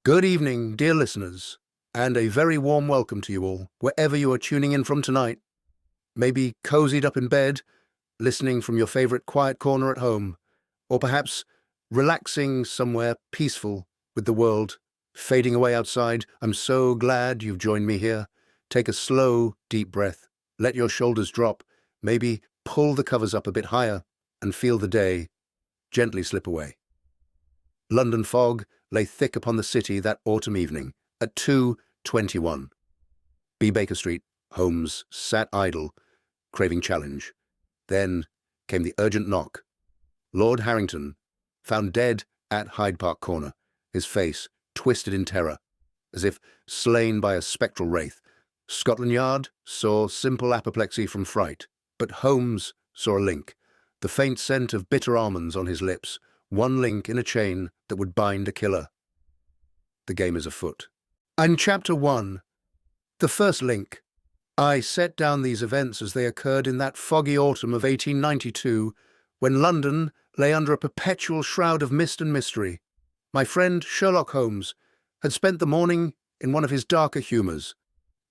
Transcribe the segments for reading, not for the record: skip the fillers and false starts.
Good evening, dear listeners, and a very warm welcome to you all, wherever you are tuning in from tonight. Maybe cozied up in bed, listening from your favorite quiet corner at home, or perhaps relaxing somewhere peaceful with the world fading away outside. I'm so glad you've joined me here. Take a slow, deep breath. Let your shoulders drop. Maybe pull the covers up a bit higher and feel the day gently slip away. London fog lay thick upon the city that autumn evening at 2:21. B. Baker Street, Holmes sat idle, craving challenge. Then came the urgent knock. Lord Harrington, found dead at Hyde Park Corner, his face twisted in terror, as if slain by a spectral wraith. Scotland Yard saw simple apoplexy from fright, but Holmes saw a link, the faint scent of bitter almonds on his lips, one link in a chain that would bind a killer. The game is afoot. In Chapter 1, the first link, I set down these events as they occurred in that foggy autumn of 1892, when London lay under a perpetual shroud of mist and mystery. My friend Sherlock Holmes had spent the morning in one of his darker humours,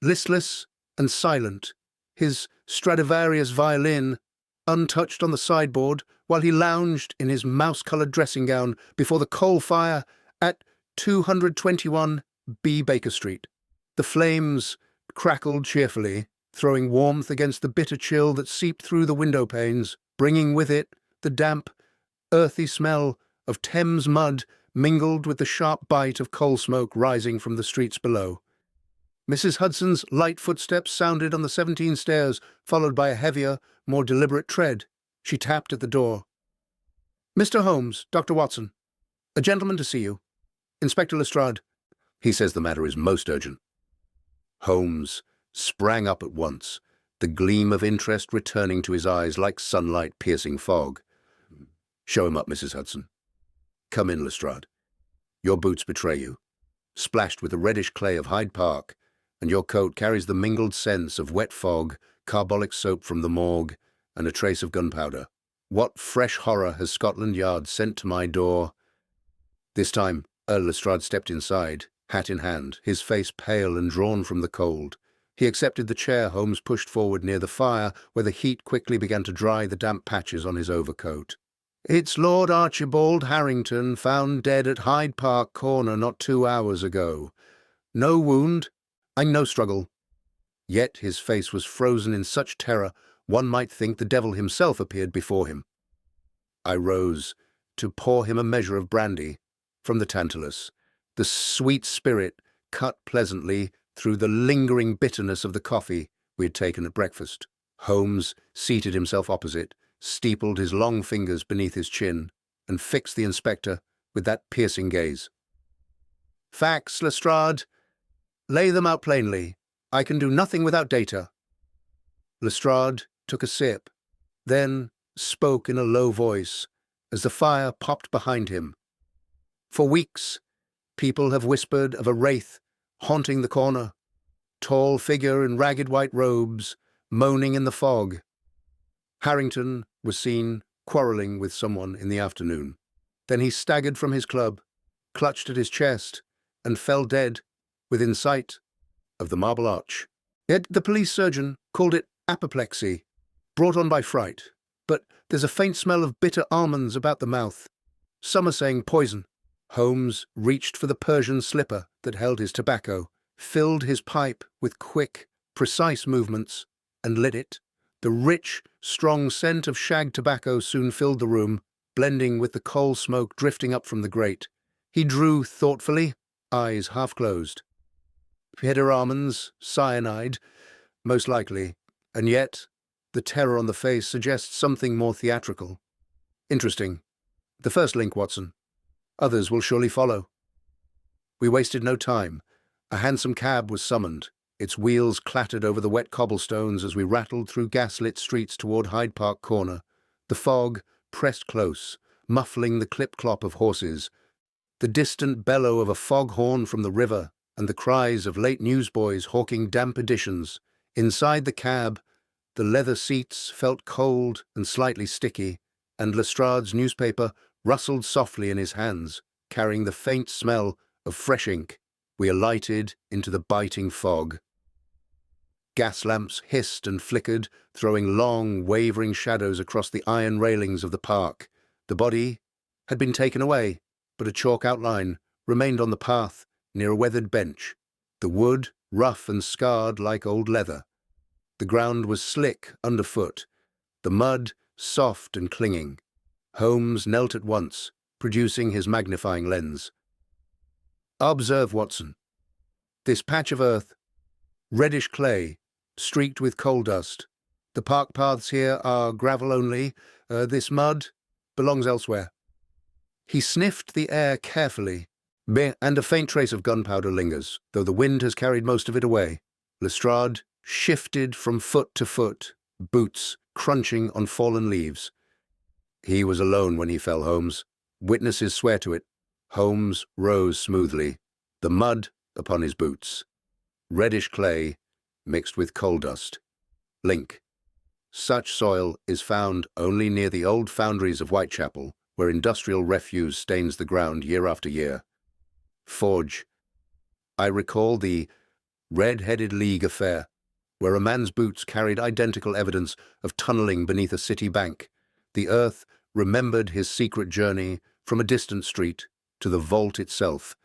listless and silent, his Stradivarius violin untouched on the sideboard, while he lounged in his mouse-coloured dressing gown before the coal fire at 221 B. Baker Street. The flames crackled cheerfully, throwing warmth against the bitter chill that seeped through the window panes, bringing with it the damp, earthy smell of Thames mud mingled with the sharp bite of coal smoke rising from the streets below. Mrs. Hudson's light footsteps sounded on the 17 stairs, followed by a heavier, more deliberate tread. She tapped at the door. "Mr. Holmes, Dr. Watson. A gentleman to see you. Inspector Lestrade. He says the matter is most urgent." Holmes sprang up at once, the gleam of interest returning to his eyes like sunlight piercing fog. "Show him up, Mrs. Hudson. Come in, Lestrade. Your boots betray you, splashed with the reddish clay of Hyde Park, and your coat carries the mingled scents of wet fog, carbolic soap from the morgue, and a trace of gunpowder. What fresh horror has Scotland Yard sent to my door?" This time, Earl Lestrade stepped inside, hat in hand, his face pale and drawn from the cold. He accepted the chair Holmes pushed forward near the fire, where the heat quickly began to dry the damp patches on his overcoat. "It's Lord Archibald Harrington, found dead at Hyde Park Corner not 2 hours ago. No wound, and no struggle." Yet his face was frozen in such terror, one might think the devil himself appeared before him. I rose to pour him a measure of brandy from the tantalus. The sweet spirit cut pleasantly through the lingering bitterness of the coffee we had taken at breakfast. Holmes seated himself opposite, steepled his long fingers beneath his chin, and fixed the inspector with that piercing gaze. "Facts, Lestrade. Lay them out plainly. I can do nothing without data." Lestrade took a sip, then spoke in a low voice as the fire popped behind him. "For weeks, people have whispered of a wraith haunting the corner, tall figure in ragged white robes, moaning in the fog. Harrington was seen quarrelling with someone in the afternoon. Then he staggered from his club, clutched at his chest, and fell dead within sight of the Marble Arch. Yet the police surgeon called it apoplexy, brought on by fright. But there's a faint smell of bitter almonds about the mouth. Some are saying poison." Holmes reached for the Persian slipper that held his tobacco, filled his pipe with quick, precise movements, and lit it. The rich, strong scent of shag tobacco soon filled the room, blending with the coal smoke drifting up from the grate. He drew thoughtfully, eyes half closed. "Bitter almonds, cyanide, most likely, and yet the terror on the face suggests something more theatrical. Interesting. The first link, Watson. Others will surely follow." We wasted no time. A hansom cab was summoned. Its wheels clattered over the wet cobblestones as we rattled through gaslit streets toward Hyde Park Corner. The fog pressed close, muffling the clip-clop of horses, the distant bellow of a foghorn from the river, and the cries of late newsboys hawking damp editions. Inside the cab, the leather seats felt cold and slightly sticky, and Lestrade's newspaper rustled softly in his hands, carrying the faint smell of fresh ink, we alighted into the biting fog. Gas lamps hissed and flickered, throwing long, wavering shadows across the iron railings of the park. The body had been taken away, but a chalk outline remained on the path near a weathered bench, the wood rough and scarred like old leather. The ground was slick underfoot, the mud soft and clinging. Holmes knelt at once, producing his magnifying lens. "Observe, Watson. This patch of earth, reddish clay, streaked with coal dust. The park paths here are gravel only. This mud belongs elsewhere." He sniffed the air carefully, and a faint trace of gunpowder lingers, though the wind has carried most of it away. Lestrade shifted from foot to foot, boots crunching on fallen leaves. "He was alone when he fell, Holmes. Witnesses swear to it." Holmes rose smoothly, the mud upon his boots. Reddish clay mixed with coal dust. Link. Such soil is found only near the old foundries of Whitechapel, where industrial refuse stains the ground year after year. Forge. I recall the Red-Headed League affair, where a man's boots carried identical evidence of tunneling beneath a city bank. The earth remembered his secret journey from a distant street to the vault itself,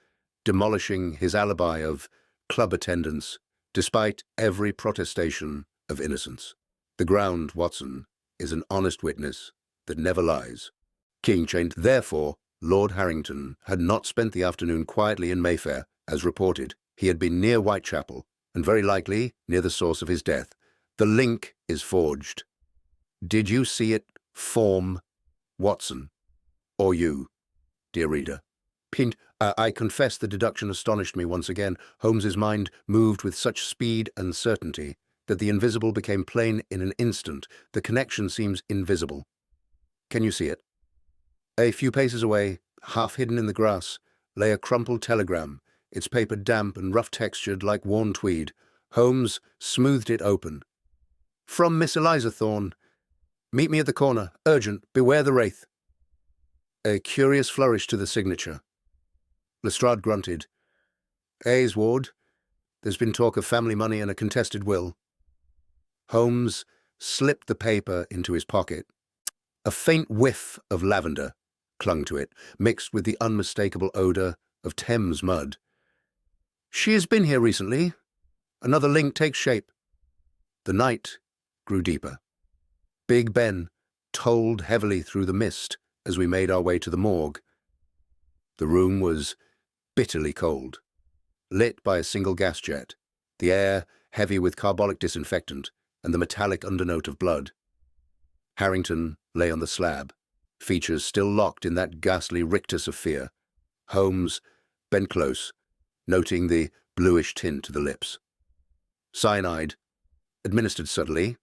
demolishing his alibi of club attendance, despite every protestation of innocence. The ground, Watson, is an honest witness that never lies. King chained. Therefore, Lord Harrington had not spent the afternoon quietly in Mayfair, as reported. He had been near Whitechapel, and very likely near the source of his death. The link is forged. Did you see it form, Watson? Or you, dear reader? I confess the deduction astonished me once again. Holmes's mind moved with such speed and certainty that the invisible became plain in an instant. The connection seems invisible. Can you see it? A few paces away, half hidden in the grass, lay a crumpled telegram, its paper damp and rough-textured like worn tweed. Holmes smoothed it open. "From Miss Eliza Thorne. Meet me at the corner. Urgent. Beware the wraith." A curious flourish to the signature. Lestrade grunted. "A's, Ward. There's been talk of family money and a contested will." Holmes slipped the paper into his pocket. A faint whiff of lavender clung to it, mixed with the unmistakable odor of Thames mud. "She has been here recently. Another link takes shape." The night grew deeper. Big Ben tolled heavily through the mist as we made our way to the morgue. The room was bitterly cold, lit by a single gas jet, the air heavy with carbolic disinfectant and the metallic undernote of blood. Harrington lay on the slab, features still locked in that ghastly rictus of fear. Holmes bent close, noting the bluish tint to the lips. Cyanide, administered subtly,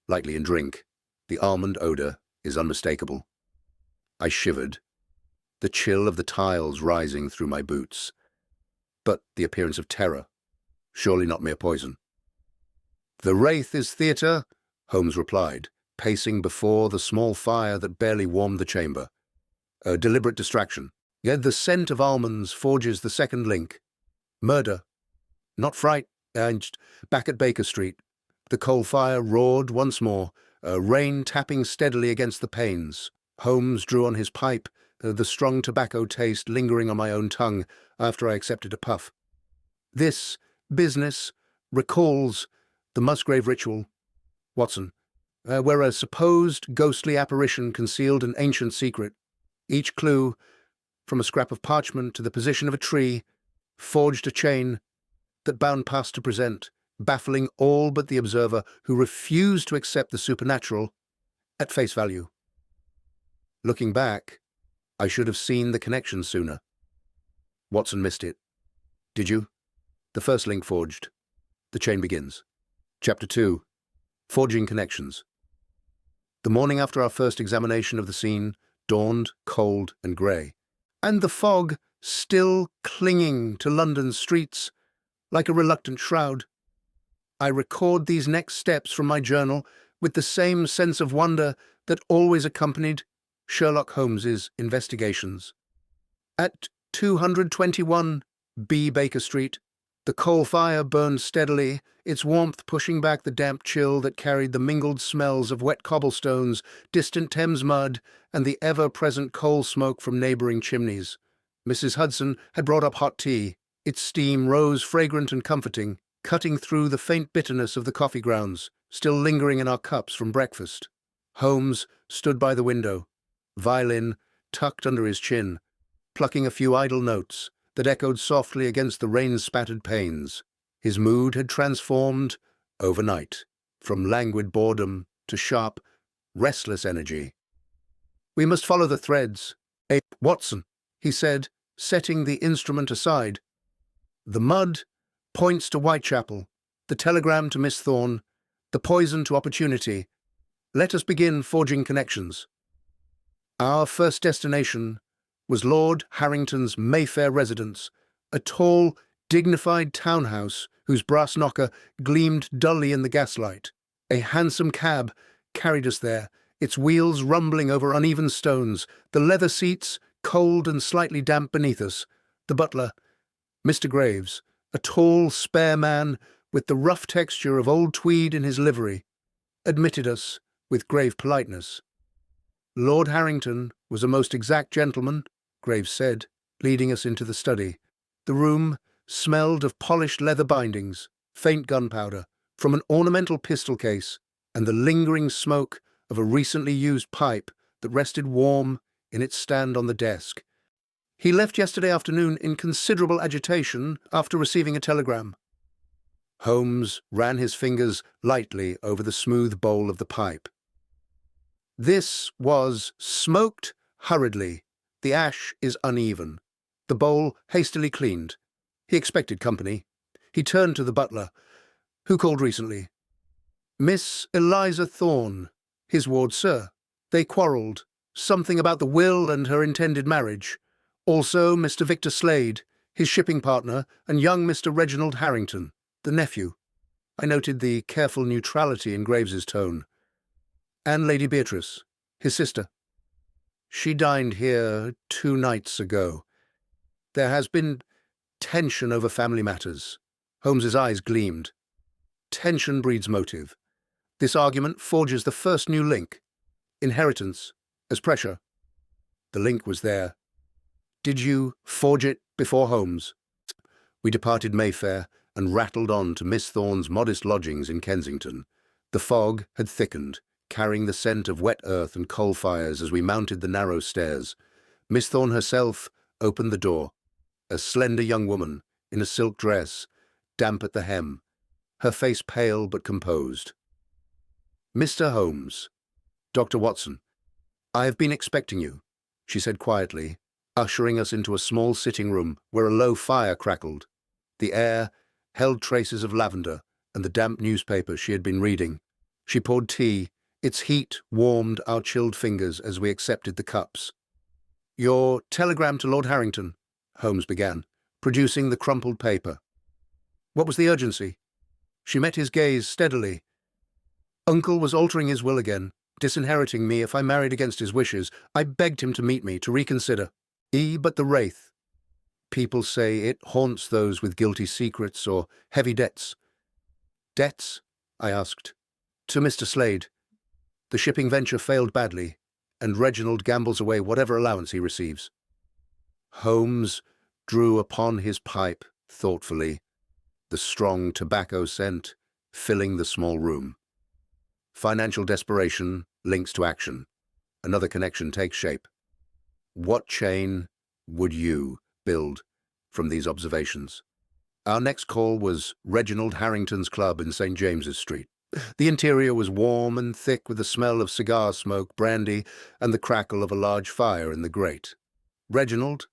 likely in drink. The almond odor is unmistakable. I shivered, the chill of the tiles rising through my boots. But the appearance of terror, surely not mere poison. "The wraith is theatre," Holmes replied, pacing before the small fire that barely warmed the chamber. "A deliberate distraction. Yet the scent of almonds forges the second link. Murder. Not fright. And back at Baker Street, the coal fire roared once more, rain tapping steadily against the panes. Holmes drew on his pipe, the strong tobacco taste lingering on my own tongue after I accepted a puff. "This business recalls the Musgrave ritual, Watson, where a supposed ghostly apparition concealed an ancient secret. Each clue, from a scrap of parchment to the position of a tree, forged a chain that bound past to present, baffling all but the observer who refused to accept the supernatural at face value. Looking back, I should have seen the connection sooner. Watson missed it. Did you? The first link forged. The chain begins. Chapter 2. Forging Connections. The morning after our first examination of the scene dawned cold and grey, and the fog still clinging to London's streets like a reluctant shroud. I record these next steps from my journal with the same sense of wonder that always accompanied Sherlock Holmes's investigations. At 221 B. Baker Street. The coal fire burned steadily, its warmth pushing back the damp chill that carried the mingled smells of wet cobblestones, distant Thames mud, and the ever-present coal smoke from neighbouring chimneys. Mrs. Hudson had brought up hot tea. Its steam rose fragrant and comforting, cutting through the faint bitterness of the coffee grounds, still lingering in our cups from breakfast. Holmes stood by the window, violin tucked under his chin, plucking a few idle notes that echoed softly against the rain-spattered panes. His mood had transformed overnight, from languid boredom to sharp, restless energy. "We must follow the threads. Watson," he said, setting the instrument aside. "The mud points to Whitechapel, the telegram to Miss Thorne, the poison to opportunity. Let us begin forging connections." Our first destination was Lord Harrington's Mayfair residence, a tall, dignified townhouse whose brass knocker gleamed dully in the gaslight. A hansom cab carried us there, its wheels rumbling over uneven stones, the leather seats cold and slightly damp beneath us. The butler, Mr. Graves, a tall, spare man with the rough texture of old tweed in his livery, admitted us with grave politeness. "Lord Harrington was a most exact gentleman," Graves said, leading us into the study. The room smelled of polished leather bindings, faint gunpowder from an ornamental pistol case, and the lingering smoke of a recently used pipe that rested warm in its stand on the desk. "He left yesterday afternoon in considerable agitation after receiving a telegram." Holmes ran his fingers lightly over the smooth bowl of the pipe. "This was smoked hurriedly. The ash is uneven. The bowl hastily cleaned. He expected company." He turned to the butler. "Who called recently?" "Miss Eliza Thorne, his ward, sir. They quarrelled. Something about the will and her intended marriage. Also Mr. Victor Slade, his shipping partner, and young Mr. Reginald Harrington, the nephew." I noted the careful neutrality in Graves's tone. "And Lady Beatrice, his sister." "She dined here 2 nights ago. There has been tension over family matters." Holmes's eyes gleamed. "Tension breeds motive. This argument forges the first new link. Inheritance as pressure." The link was there. "Did you forge it before Holmes?" We departed Mayfair and rattled on to Miss Thorne's modest lodgings in Kensington. The fog had thickened, carrying the scent of wet earth and coal fires as we mounted the narrow stairs. Miss Thorne herself opened the door, a slender young woman in a silk dress, damp at the hem, her face pale but composed. "Mr. Holmes, Dr. Watson, I have been expecting you," she said quietly, ushering us into a small sitting room where a low fire crackled. The air held traces of lavender and the damp newspaper she had been reading. She poured tea. Its heat warmed our chilled fingers as we accepted the cups. "Your telegram to Lord Harrington," Holmes began, producing the crumpled paper. "What was the urgency?" She met his gaze steadily. "Uncle was altering his will again, disinheriting me if I married against his wishes. I begged him to meet me, to reconsider. But the wraith. People say it haunts those with guilty secrets or heavy debts." "Debts?" I asked. "To Mr. Slade. The shipping venture failed badly, and Reginald gambles away whatever allowance he receives." Holmes drew upon his pipe thoughtfully, the strong tobacco scent filling the small room. Financial desperation links to action. Another connection takes shape. What chain would you build from these observations? Our next call was Reginald Harrington's club in St. James's Street. The interior was warm and thick with the smell of cigar smoke, brandy, and the crackle of a large fire in the grate. Reginald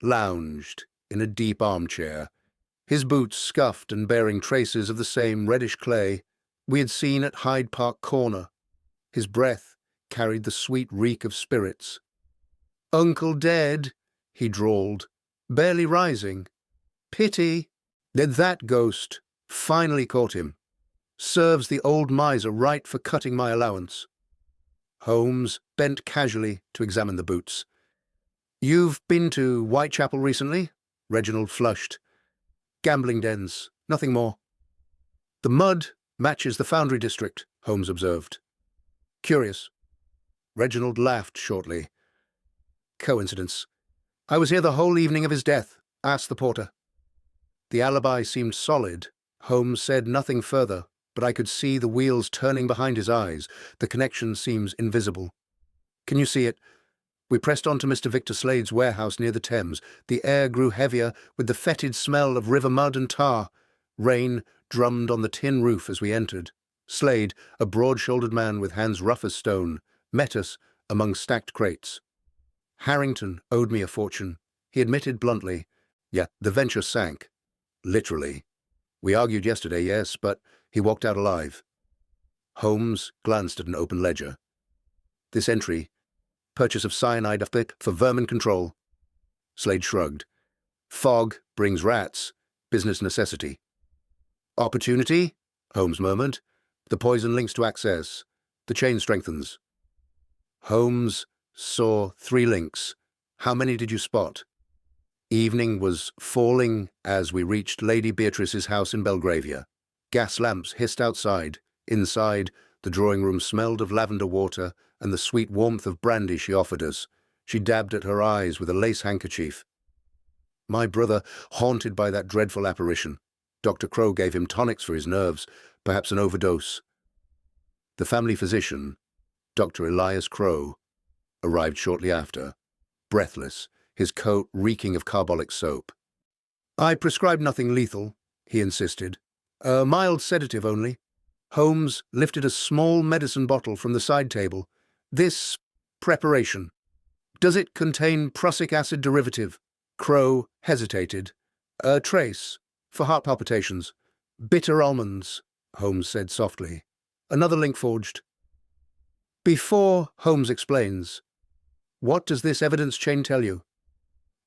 lounged in a deep armchair, his boots scuffed and bearing traces of the same reddish clay we had seen at Hyde Park Corner. His breath carried the sweet reek of spirits. "Uncle dead," he drawled, barely rising. "Pity. Then that ghost finally caught him. Serves the old miser right for cutting my allowance." Holmes bent casually to examine the boots. "You've been to Whitechapel recently?" Reginald flushed. Gambling dens, nothing more. The mud matches the Foundry district, Holmes observed. Curious. Reginald laughed shortly. Coincidence. I was here the whole evening of his death, asked the porter. The alibi seemed solid. Holmes said nothing further, but I could see the wheels turning behind his eyes. The connection seems invisible. Can you see it? We pressed on to Mr. Victor Slade's warehouse near the Thames. The air grew heavier with the fetid smell of river mud and tar. Rain drummed on the tin roof as we entered. Slade, a broad-shouldered man with hands rough as stone, met us among stacked crates. Harrington owed me a fortune, he admitted bluntly. Yet the venture sank. Literally. We argued yesterday, yes, but he walked out alive. Holmes glanced at an open ledger. This entry, purchase of cyanide for vermin control. Slade shrugged. Fog brings rats, business necessity. Opportunity? Holmes murmured. The poison links to access. The chain strengthens. Holmes saw 3 links. How many did you spot? Evening was falling as we reached Lady Beatrice's house in Belgravia. Gas lamps hissed outside. Inside, the drawing room smelled of lavender water and the sweet warmth of brandy she offered us. She dabbed at her eyes with a lace handkerchief. My brother, haunted by that dreadful apparition. Dr. Crow gave him tonics for his nerves, perhaps an overdose. The family physician, Dr. Elias Crow, arrived shortly after, breathless, his coat reeking of carbolic soap. I prescribed nothing lethal, he insisted. A mild sedative only. Holmes lifted a small medicine bottle from the side table. This preparation. Does it contain prussic acid derivative? Crow hesitated. A trace, for heart palpitations. Bitter almonds, Holmes said softly. Another link forged. Before Holmes explains, what does this evidence chain tell you?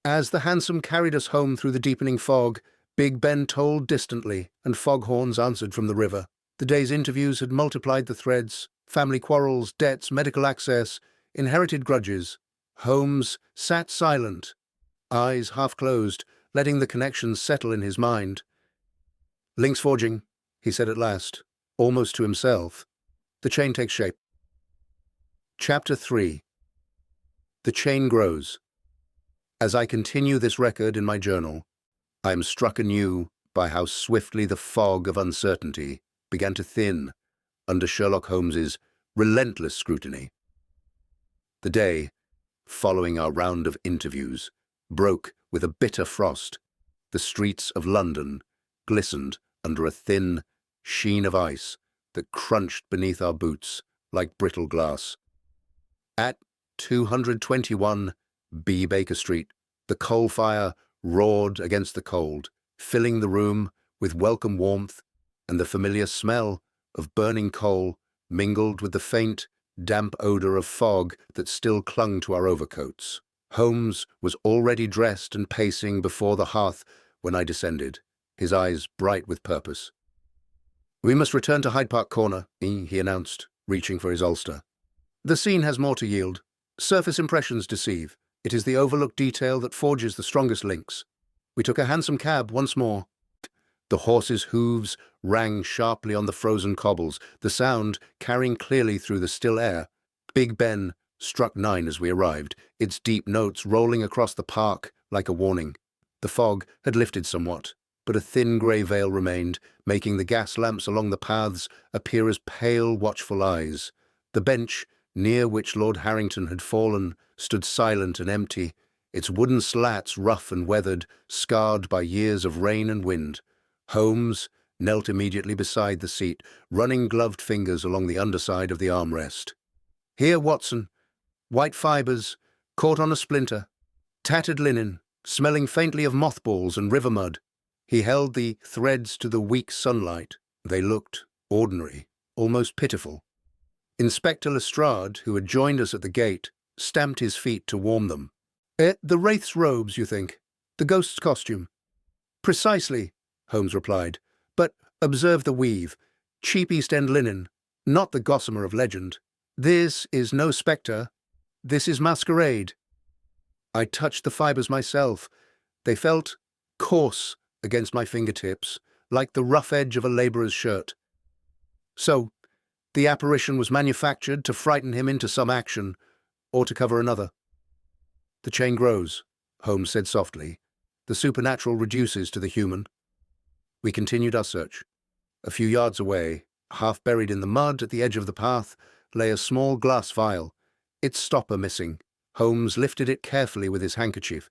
As the hansom carried us home through the deepening fog, Big Ben tolled distantly, and foghorns answered from the river. The day's interviews had multiplied the threads: family quarrels, debts, medical access, inherited grudges. Holmes sat silent, eyes half closed, letting the connections settle in his mind. Links forging, he said at last, almost to himself. The chain takes shape. Chapter 3. The chain grows. As I continue this record in my journal, I am struck anew by how swiftly the fog of uncertainty began to thin under Sherlock Holmes's relentless scrutiny. The day, following our round of interviews, broke with a bitter frost. The streets of London glistened under a thin sheen of ice that crunched beneath our boots like brittle glass. At 221 B. Baker Street, the coal fire roared against the cold, filling the room with welcome warmth, and the familiar smell of burning coal mingled with the faint, damp odor of fog that still clung to our overcoats. Holmes was already dressed and pacing before the hearth when I descended, his eyes bright with purpose. We must return to Hyde Park Corner, he announced, reaching for his ulster. The scene has more to yield. Surface impressions deceive. It is the overlooked detail that forges the strongest links. We took a hansom cab once more. The horses' hooves rang sharply on the frozen cobbles, the sound carrying clearly through the still air. Big Ben struck 9 as we arrived, its deep notes rolling across the park like a warning. The fog had lifted somewhat, but a thin grey veil remained, making the gas lamps along the paths appear as pale, watchful eyes. The bench, near which Lord Harrington had fallen, stood silent and empty, its wooden slats rough and weathered, scarred by years of rain and wind. Holmes knelt immediately beside the seat, running gloved fingers along the underside of the armrest. Here, Watson. White fibres, caught on a splinter. Tattered linen, smelling faintly of mothballs and river mud. He held the threads to the weak sunlight. They looked ordinary, almost pitiful. Inspector Lestrade, who had joined us at the gate, stamped his feet to warm them. The Wraith's robes, you think? The ghost's costume? Precisely, Holmes replied. But observe the weave. Cheap East End linen, not the gossamer of legend. This is no spectre. This is masquerade. I touched the fibres myself. They felt coarse against my fingertips, like the rough edge of a labourer's shirt. So, the apparition was manufactured to frighten him into some action, or to cover another. The chain grows, Holmes said softly. The supernatural reduces to the human. We continued our search. A few yards away, half buried in the mud at the edge of the path, lay a small glass vial, its stopper missing. Holmes lifted it carefully with his handkerchief.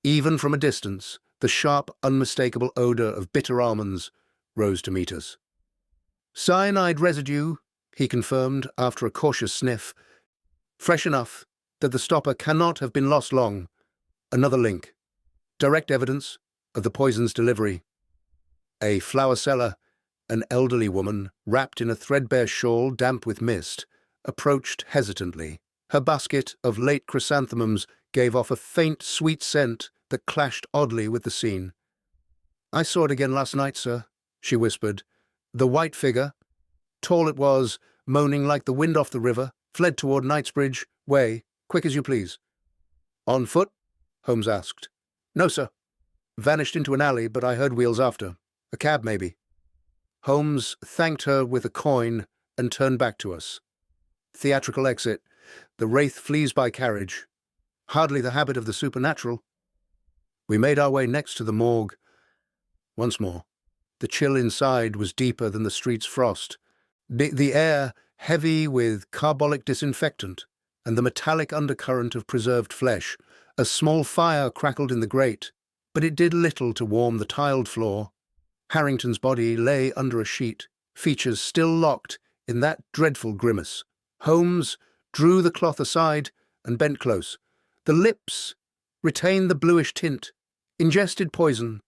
Even from a distance, the sharp, unmistakable odour of bitter almonds rose to meet us. Cyanide residue, he confirmed after a cautious sniff. Fresh enough that the stopper cannot have been lost long. Another link. Direct evidence of the poison's delivery. A flower seller, an elderly woman, wrapped in a threadbare shawl damp with mist, approached hesitantly. Her basket of late chrysanthemums gave off a faint, sweet scent that clashed oddly with the scene. "I saw it again last night, sir," she whispered. "The white figure, tall it was, moaning like the wind off the river, fled toward Knightsbridge Way, quick as you please." "On foot?" Holmes asked. "No, sir. Vanished into an alley, but I heard wheels after. A cab, maybe." Holmes thanked her with a coin and turned back to us. Theatrical exit. The wraith flees by carriage. Hardly the habit of the supernatural. We made our way next to the morgue. Once more, the chill inside was deeper than the street's frost. The air heavy with carbolic disinfectant and the metallic undercurrent of preserved flesh. A small fire crackled in the grate, but it did little to warm the tiled floor. Harrington's body lay under a sheet, features still locked in that dreadful grimace. Holmes drew the cloth aside and bent close. The lips retained the bluish tint. Ingested poison,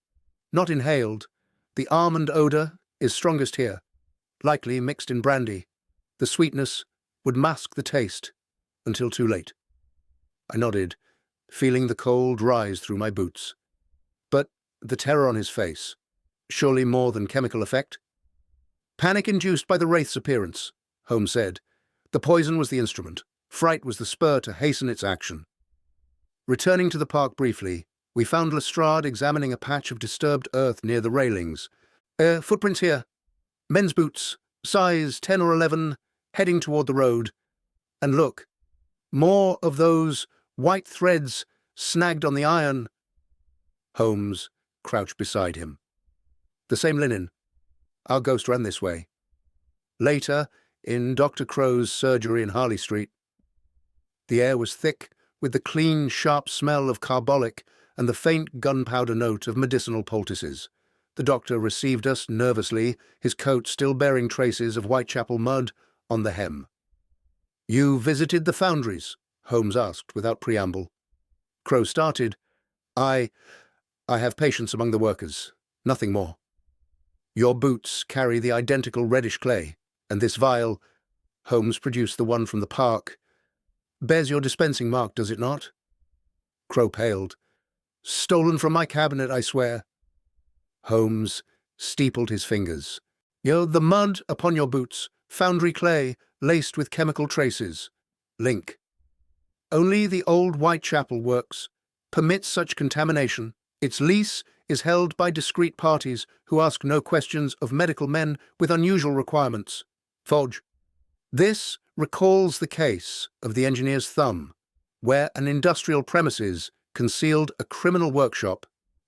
not inhaled. The almond odour is strongest here, likely mixed in brandy. The sweetness would mask the taste until too late. I nodded, feeling the cold rise through my boots. But the terror on his face, surely more than chemical effect? "Panic induced by the wraith's appearance," Holmes said. "The poison was the instrument. Fright was the spur to hasten its action." Returning to the park briefly, we found Lestrade examining a patch of disturbed earth near the railings. Footprints here. Men's boots, size 10 or 11, heading toward the road. And look, more of those white threads snagged on the iron." Holmes crouched beside him. "The same linen. Our ghost ran this way. Later, in Dr. Crow's surgery in Harley Street." The air was thick with the clean, sharp smell of carbolic and the faint gunpowder note of medicinal poultices. The doctor received us nervously, his coat still bearing traces of Whitechapel mud on the hem. "You visited the foundries?" Holmes asked without preamble. Crow started. I have patients among the workers. Nothing more. Your boots carry the identical reddish clay, and this vial," Holmes produced the one from the park, "bears your dispensing mark, does it not?" Crow paled. "Stolen from my cabinet, I swear." Holmes steepled his fingers. "The mud upon your boots, foundry clay, laced with chemical traces. Link. Only the old Whitechapel works permits such contamination. Its lease is held by discreet parties who ask no questions of medical men with unusual requirements. Fodge. This recalls the case of the engineer's thumb, where an industrial premises concealed a criminal workshop.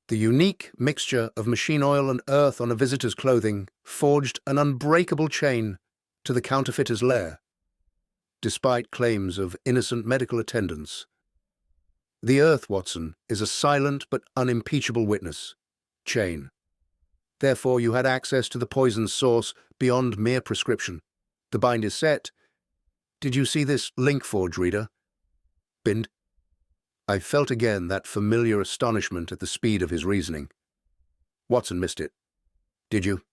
The unique mixture of machine oil and earth on a visitor's clothing forged an unbreakable chain to the counterfeiter's lair, despite claims of innocent medical attendants. The earth, Watson, is a silent but unimpeachable witness. Chain. Therefore, you had access to the poison's source beyond mere prescription. The bind is set. Did you see this link forge, reader? Bind. I felt again that familiar astonishment at the speed of his reasoning. Watson missed it. Did you?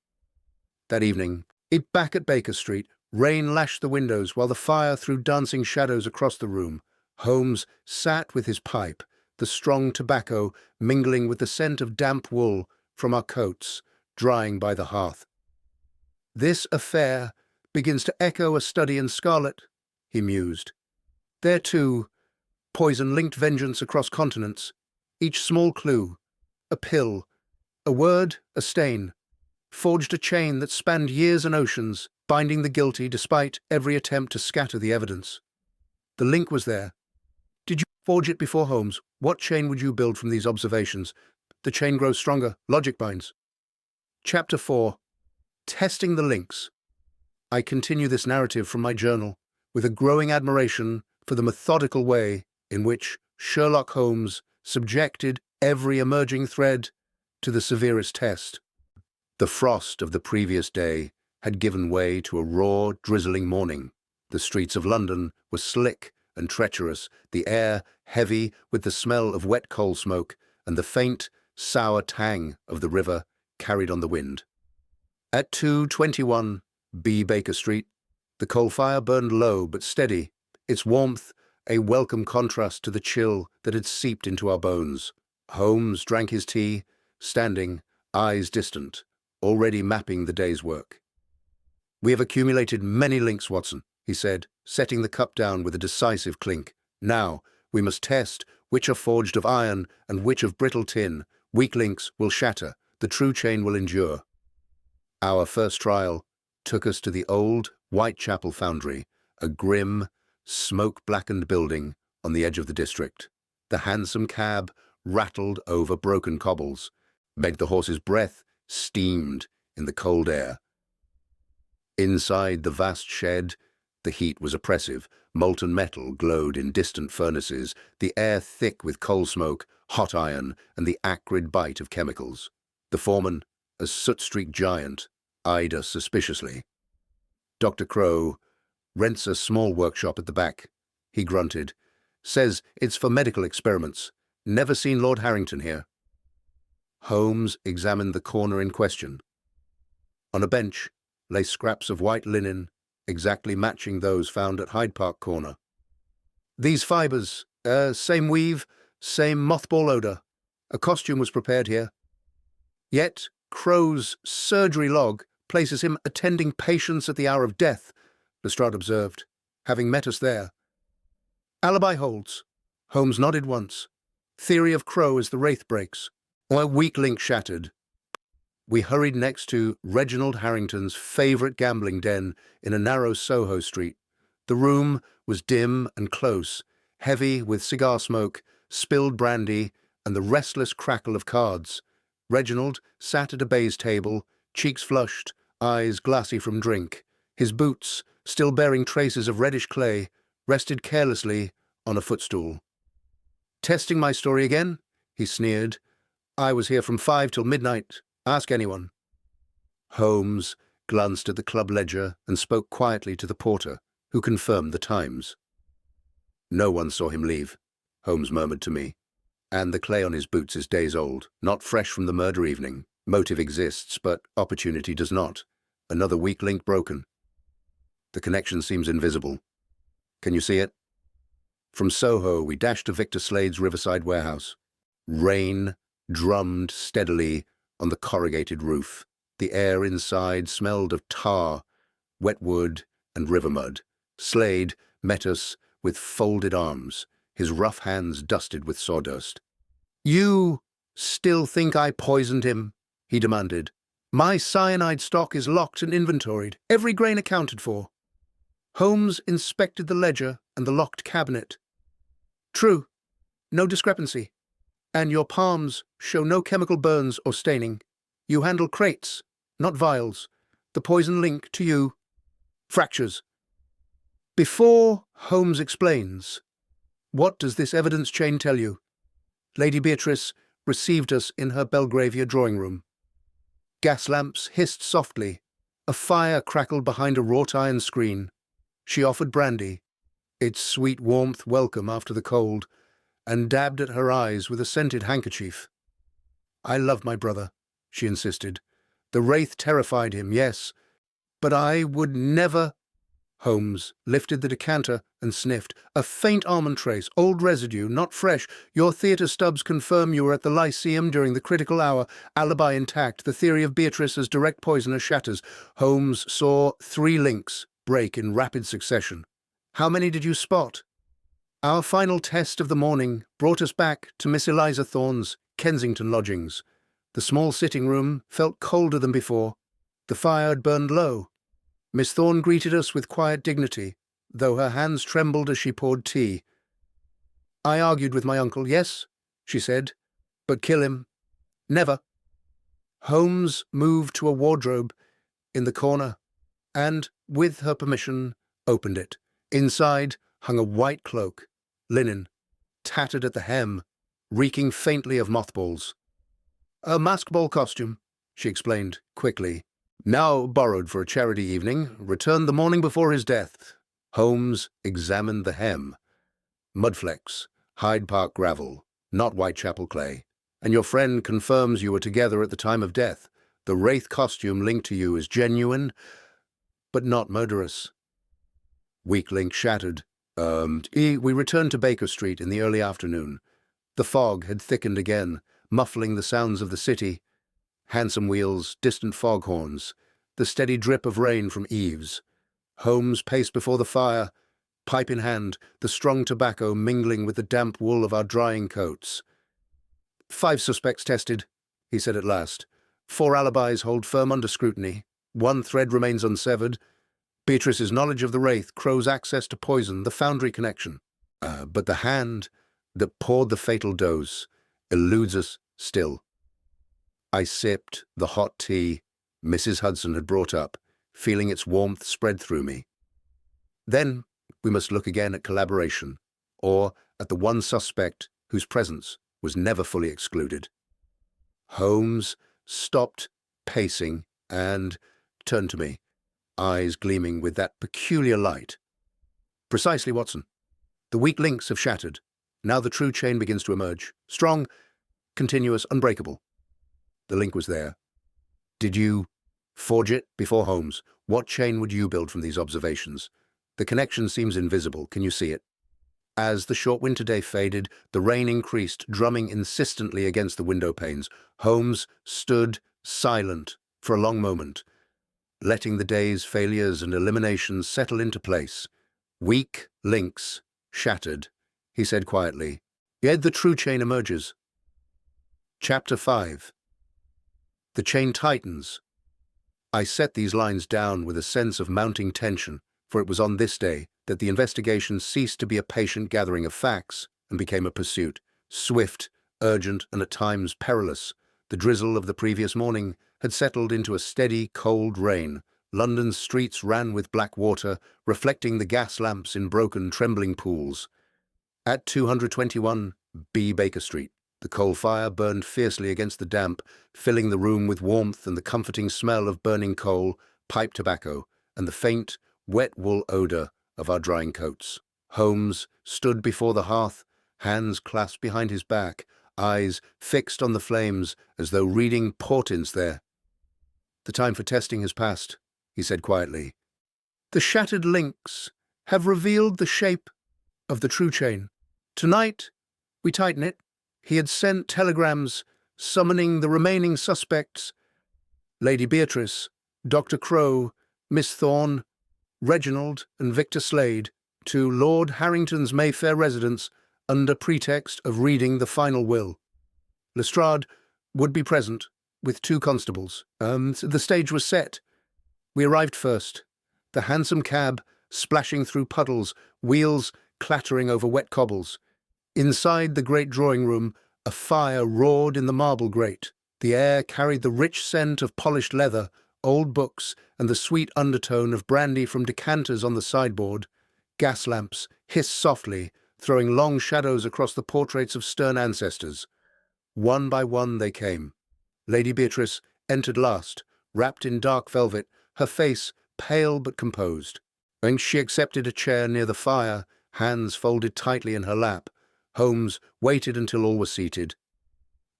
That evening, back at Baker Street, rain lashed the windows while the fire threw dancing shadows across the room. Holmes sat with his pipe, the strong tobacco mingling with the scent of damp wool from our coats, drying by the hearth. "This affair begins to echo a study in scarlet," he mused. "There, too, poison linked vengeance across continents. Each small clue, a pill, A word, a stain, forged a chain that spanned years and oceans, binding the guilty despite every attempt to scatter the evidence. The link was there. Did you forge it before Holmes? What chain would you build from these observations? The chain grows stronger. Logic binds. Chapter 4. Testing the links. I continue this narrative from my journal with a growing admiration for the methodical way in which Sherlock Holmes subjected every emerging thread to the severest test. The frost of the previous day had given way to a raw, drizzling morning. The streets of London were slick and treacherous, the air heavy with the smell of wet coal smoke and the faint, sour tang of the river carried on the wind. At 221 B. Baker Street, the coal fire burned low but steady, its warmth a welcome contrast to the chill that had seeped into our bones. Holmes drank his tea, standing, eyes distant, already mapping the day's work. "We have accumulated many links, Watson," he said, setting the cup down with a decisive clink. "Now, we must test which are forged of iron and which of brittle tin. Weak links will shatter, the true chain will endure." Our first trial took us to the old Whitechapel Foundry, a grim, smoke-blackened building on the edge of the district. The hansom cab rattled over broken cobbles, made the horse's breath steamed in the cold air. Inside the vast shed, the heat was oppressive. Molten metal glowed in distant furnaces, the air thick with coal smoke, hot iron, and the acrid bite of chemicals. The foreman, a soot-streaked giant, eyed us suspiciously. "Dr. Crow rents a small workshop at the back," he grunted. "Says it's for medical experiments. Never seen Lord Harrington here." Holmes examined the corner in question. On a bench lay scraps of white linen, exactly matching those found at Hyde Park Corner. "These fibers, same weave, same mothball odor. A costume was prepared here. Yet Crow's surgery log places him attending patients at the hour of death," Lestrade observed, having met us there. "Alibi holds." Holmes nodded once. "Theory of Crow as the wraith breaks. Or a weak link shattered." We hurried next to Reginald Harrington's favorite gambling den in a narrow Soho street. The room was dim and close, heavy with cigar smoke, spilled brandy, and the restless crackle of cards. Reginald sat at a baize table, cheeks flushed, eyes glassy from drink. His boots, still bearing traces of reddish clay, rested carelessly on a footstool. "Testing my story again?" he sneered. "I was here from 5 till midnight. Ask anyone." Holmes glanced at the club ledger and spoke quietly to the porter, who confirmed the times. "No one saw him leave," Holmes murmured to me. "And the clay on his boots is days old, not fresh from the murder evening. Motive exists, but opportunity does not. Another weak link broken. The connection seems invisible. Can you see it?" From Soho, we dashed to Victor Slade's riverside warehouse. Rain drummed steadily on the corrugated roof. The air inside smelled of tar, wet wood, and river mud. Slade met us with folded arms, his rough hands dusted with sawdust. "You still think I poisoned him?" he demanded. "My cyanide stock is locked and inventoried, every grain accounted for." Holmes inspected the ledger and the locked cabinet. "True, no discrepancy. And your palms show no chemical burns or staining. You handle crates, not vials. The poison link to you, fractures." Before Holmes explains, what does this evidence chain tell you? Lady Beatrice received us in her Belgravia drawing room. Gas lamps hissed softly. A fire crackled behind a wrought iron screen. She offered brandy, its sweet warmth welcome after the cold, and dabbed at her eyes with a scented handkerchief. "I love my brother," she insisted. "The wraith terrified him, yes, but I would never—" Holmes lifted the decanter and sniffed. "A faint almond trace, old residue, not fresh. Your theatre stubs confirm you were at the Lyceum during the critical hour. Alibi intact. The theory of Beatrice as direct poisoner shatters." Holmes saw 3 links break in rapid succession. "How many did you spot?" Our final test of the morning brought us back to Miss Eliza Thorne's Kensington lodgings. The small sitting room felt colder than before. The fire had burned low. Miss Thorne greeted us with quiet dignity, though her hands trembled as she poured tea. I argued with my uncle. Yes, she said, but kill him. Never. Holmes moved to a wardrobe in the corner and, with her permission, opened it. Inside hung a white cloak, linen, tattered at the hem, reeking faintly of mothballs. A masked ball costume, she explained quickly. Now borrowed for a charity evening, returned the morning before his death. Holmes examined the hem. Mudflecks, Hyde Park gravel, not Whitechapel clay. And your friend confirms you were together at the time of death. The wraith costume linked to you is genuine, but not murderous. Weak link shattered. We returned to Baker Street in the early afternoon. The fog had thickened again, muffling the sounds of the city. Hansom wheels, distant foghorns, the steady drip of rain from eaves. Holmes paced before the fire, pipe in hand, the strong tobacco mingling with the damp wool of our drying coats. 5 suspects tested, he said at last. 4 alibis hold firm under scrutiny. 1 thread remains unsevered. Beatrice's knowledge of the wraith, Crow's access to poison, the foundry connection. But the hand that poured the fatal dose eludes us still. I sipped the hot tea Mrs. Hudson had brought up, feeling its warmth spread through me. Then we must look again at collaboration, or at the one suspect whose presence was never fully excluded. Holmes stopped pacing and turned to me, eyes gleaming with that peculiar light. Precisely, Watson. The weak links have shattered. Now the true chain begins to emerge. Strong, continuous, unbreakable. The link was there. Did you forge it before Holmes? What chain would you build from these observations? The connection seems invisible. Can you see it? As the short winter day faded, the rain increased, drumming insistently against the window panes. Holmes stood silent for a long moment, letting the day's failures and eliminations settle into place. Weak links shattered, he said quietly. Yet the true chain emerges. Chapter 5. The chain tightens. I set these lines down with a sense of mounting tension, for it was on this day that the investigation ceased to be a patient gathering of facts and became a pursuit, swift, urgent, and at times perilous. The drizzle of the previous morning had settled into a steady, cold rain. London's streets ran with black water, reflecting the gas lamps in broken, trembling pools. At 221 B Baker Street, the coal fire burned fiercely against the damp, filling the room with warmth and the comforting smell of burning coal, pipe tobacco, and the faint, wet wool odor of our drying coats. Holmes stood before the hearth, hands clasped behind his back, eyes fixed on the flames as though reading portents there. The time for testing has passed, he said quietly. The shattered links have revealed the shape of the true chain. Tonight, we tighten it. He had sent telegrams summoning the remaining suspects: Lady Beatrice, Dr. Crow, Miss Thorne, Reginald and Victor Slade, to Lord Harrington's Mayfair residence under pretext of reading the final will. Lestrade would be present with 2 constables. The stage was set. We arrived first. The hansom cab splashing through puddles, wheels clattering over wet cobbles. Inside the great drawing room, a fire roared in the marble grate. The air carried the rich scent of polished leather, old books, and the sweet undertone of brandy from decanters on the sideboard. Gas lamps hissed softly, throwing long shadows across the portraits of stern ancestors. One by one they came. Lady Beatrice entered last, wrapped in dark velvet, her face pale but composed. When she accepted a chair near the fire, hands folded tightly in her lap, Holmes waited until all were seated.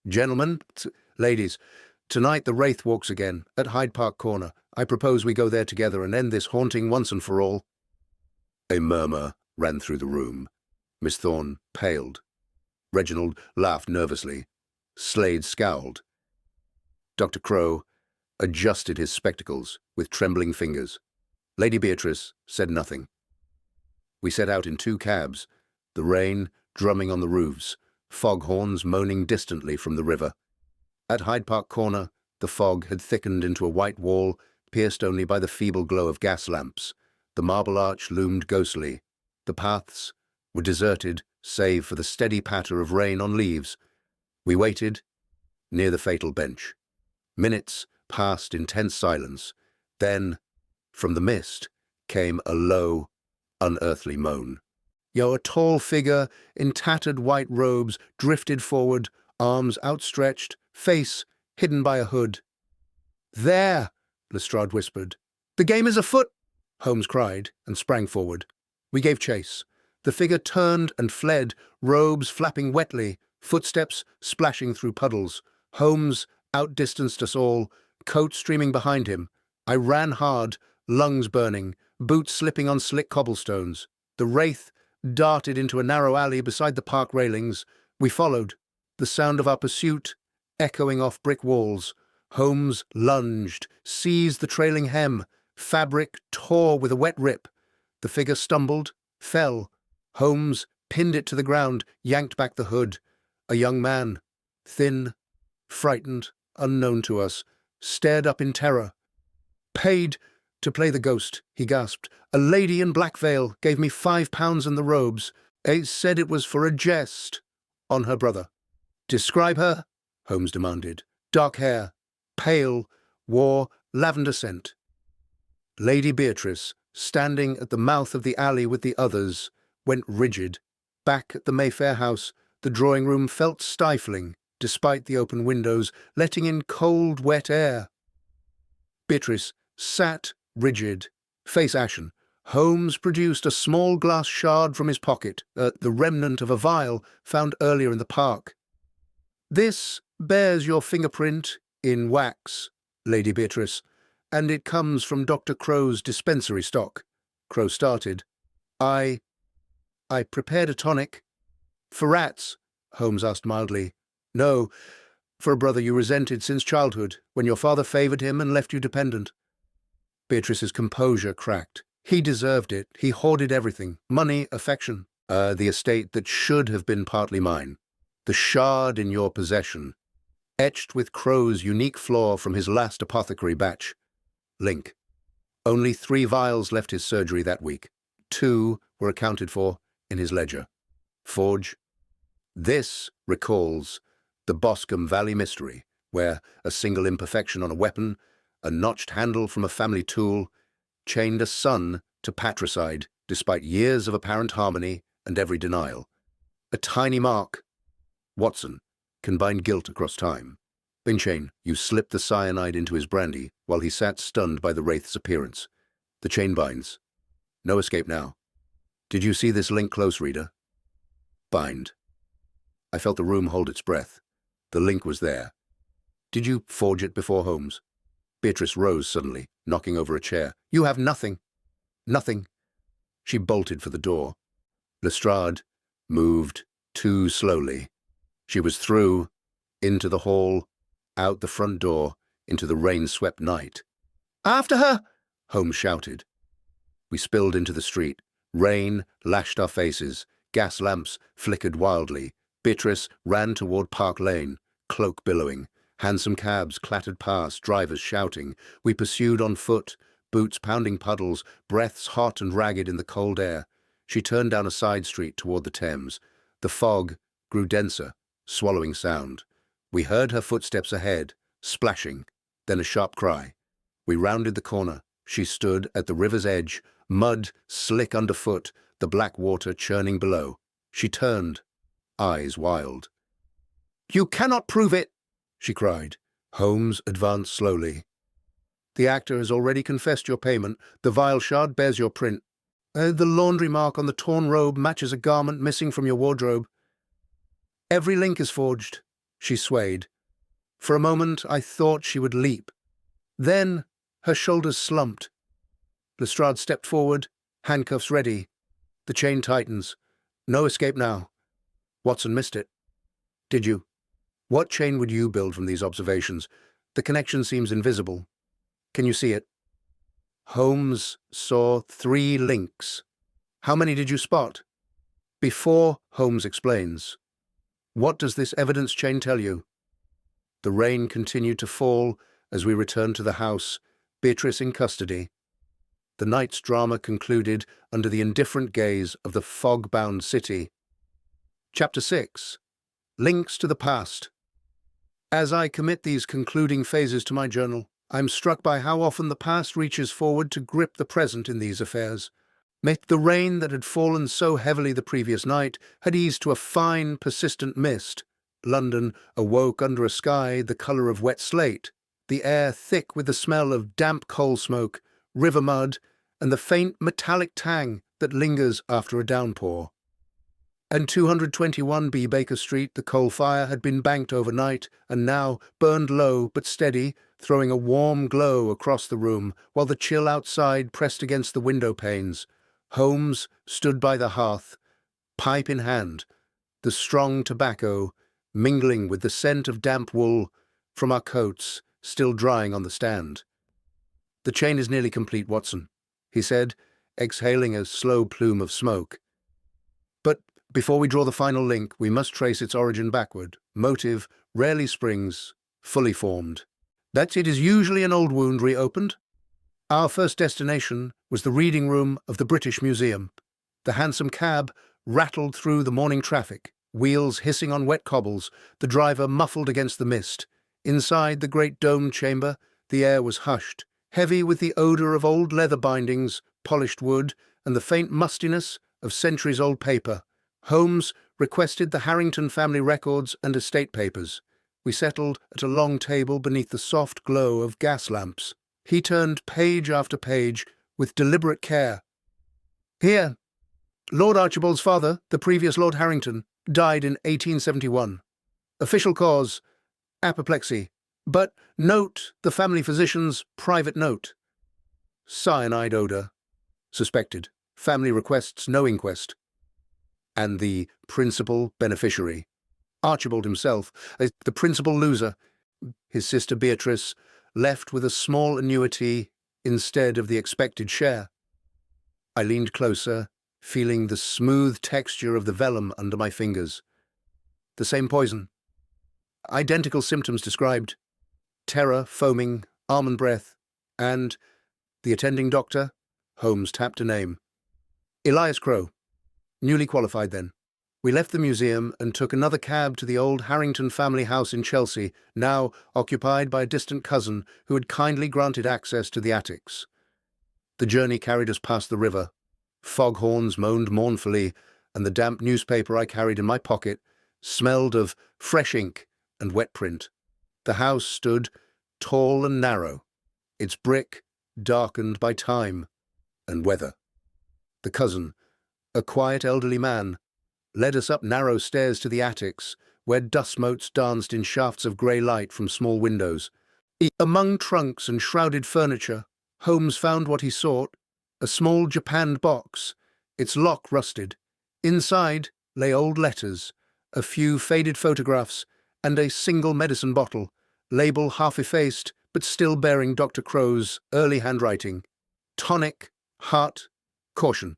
Gentlemen, ladies, tonight the wraith walks again, at Hyde Park Corner. I propose we go there together and end this haunting once and for all. A murmur ran through the room. Miss Thorne paled. Reginald laughed nervously. Slade scowled. Dr. Crow adjusted his spectacles with trembling fingers. Lady Beatrice said nothing. We set out in 2 cabs, the rain drumming on the roofs, foghorns moaning distantly from the river. At Hyde Park Corner, the fog had thickened into a white wall, pierced only by the feeble glow of gas lamps. The marble arch loomed ghostly. The paths were deserted, save for the steady patter of rain on leaves. We waited near the fatal bench. Minutes passed in tense silence. Then, from the mist, came a low, unearthly moan. A tall figure in tattered white robes drifted forward, arms outstretched, face hidden by a hood. "There!" Lestrade whispered. "The game is afoot!" Holmes cried and sprang forward. We gave chase. The figure turned and fled, robes flapping wetly, footsteps splashing through puddles. Holmes outdistanced us all, coat streaming behind him. I ran hard, lungs burning, boots slipping on slick cobblestones. The wraith darted into a narrow alley beside the park railings. We followed, the sound of our pursuit echoing off brick walls. Holmes lunged, seized the trailing hem. Fabric tore with a wet rip. The figure stumbled, fell. Holmes pinned it to the ground, yanked back the hood. A young man, thin, frightened, unknown to us, stared up in terror. "Paid to play the ghost," he gasped. "A lady in black veil gave me £5 and the robes. Said it was for a jest on her brother." "Describe her," Holmes demanded. "Dark hair, pale, wore lavender scent." Lady Beatrice, standing at the mouth of the alley with the others, went rigid. Back at the Mayfair house, the drawing room felt stifling, despite the open windows, letting in cold, wet air. Beatrice sat rigid, face ashen. Holmes produced a small glass shard from his pocket, the remnant of a vial found earlier in the park. "This bears your fingerprint in wax, Lady Beatrice, and it comes from Dr. Crow's dispensary stock." Crow started. I prepared a tonic." "For rats?" Holmes asked mildly. "No, for a brother you resented since childhood, when your father favored him and left you dependent." Beatrice's composure cracked. "He deserved it. He hoarded everything. Money, affection. The estate that should have been partly mine. The shard in your possession, etched with Crow's unique flaw from his last apothecary batch. Link. Only 3 vials left his surgery that week. 2 were accounted for in his ledger. Forge. This recalls the Boscombe Valley mystery, where a single imperfection on a weapon, a notched handle from a family tool, chained a son to patricide despite years of apparent harmony and every denial. A tiny mark. Watson can bind guilt across time. Binchain, you slipped the cyanide into his brandy while he sat stunned by the wraith's appearance. The chain binds. No escape now. Did you see this link close, reader? Bind. I felt the room hold its breath. The link was there. Did you forge it before Holmes? Beatrice rose suddenly, knocking over a chair. "You have nothing." "Nothing." She bolted for the door. Lestrade moved too slowly. She was through, into the hall, out the front door, into the rain-swept night. "After her!" Holmes shouted. We spilled into the street. Rain lashed our faces. Gas lamps flickered wildly. Beatrice ran toward Park Lane, cloak billowing. Hansom cabs clattered past, drivers shouting. We pursued on foot, boots pounding puddles, breaths hot and ragged in the cold air. She turned down a side street toward the Thames. The fog grew denser, swallowing sound. We heard her footsteps ahead, splashing, then a sharp cry. We rounded the corner. She stood at the river's edge, mud slick underfoot, the black water churning below. She turned, eyes wild. "You cannot prove it!" she cried. Holmes advanced slowly. "The actor has already confessed your payment. The vial shard bears your print. The laundry mark on the torn robe matches a garment missing from your wardrobe. Every link is forged." She swayed. For a moment I thought she would leap. Then her shoulders slumped. Lestrade stepped forward, handcuffs ready. The chain tightens. No escape now. Watson missed it. Did you? What chain would you build from these observations? The connection seems invisible. Can you see it? Holmes saw 3 links. How many did you spot? Before Holmes explains, what does this evidence chain tell you? The rain continued to fall as we returned to the house, Beatrice in custody. The night's drama concluded under the indifferent gaze of the fog-bound city. Chapter 6. Links to the Past. As I commit these concluding phases to my journal, I'm struck by how often the past reaches forward to grip the present in these affairs. The rain that had fallen so heavily the previous night had eased to a fine, persistent mist. London awoke under a sky the colour of wet slate, the air thick with the smell of damp coal smoke, river mud, and the faint metallic tang that lingers after a downpour. And 221B Baker Street, the coal fire, had been banked overnight and now burned low but steady, throwing a warm glow across the room, while the chill outside pressed against the window panes. Holmes stood by the hearth, pipe in hand, the strong tobacco mingling with the scent of damp wool from our coats still drying on the stand. "The chain is nearly complete, Watson," he said, exhaling a slow plume of smoke. "But before we draw the final link, we must trace its origin backward. Motive rarely springs fully formed. That it is usually an old wound reopened. Our first destination was the reading room of the British Museum. The hansom cab rattled through the morning traffic, wheels hissing on wet cobbles, the driver muffled against the mist. Inside the great domed chamber, the air was hushed, heavy with the odour of old leather bindings, polished wood, and the faint mustiness of centuries-old paper. Holmes requested the Harrington family records and estate papers. We settled at a long table beneath the soft glow of gas lamps. He turned page after page with deliberate care. "Here, Lord Archibald's father, the previous Lord Harrington, died in 1871. Official cause, apoplexy. But note the family physician's private note. Cyanide odour. Suspected. Family requests no inquest." And the principal beneficiary, Archibald himself, the principal loser, his sister Beatrice, left with a small annuity instead of the expected share. I leaned closer, feeling the smooth texture of the vellum under my fingers. The same poison. Identical symptoms described. Terror, foaming, almond breath, and the attending doctor. Holmes tapped a name. Elias Crowe. Newly qualified then. We left the museum and took another cab to the old Harrington family house in Chelsea, now occupied by a distant cousin who had kindly granted access to the attics. The journey carried us past the river. Foghorns moaned mournfully, and the damp newspaper I carried in my pocket smelled of fresh ink and wet print. The house stood tall and narrow, its brick darkened by time and weather. The cousin, a quiet elderly man, led us up narrow stairs to the attics, where dust motes danced in shafts of grey light from small windows. Among trunks and shrouded furniture, Holmes found what he sought, a small japanned box, its lock rusted. Inside lay old letters, a few faded photographs, and a single medicine bottle, label half effaced but still bearing Dr. Crowe's early handwriting. Tonic, heart, caution.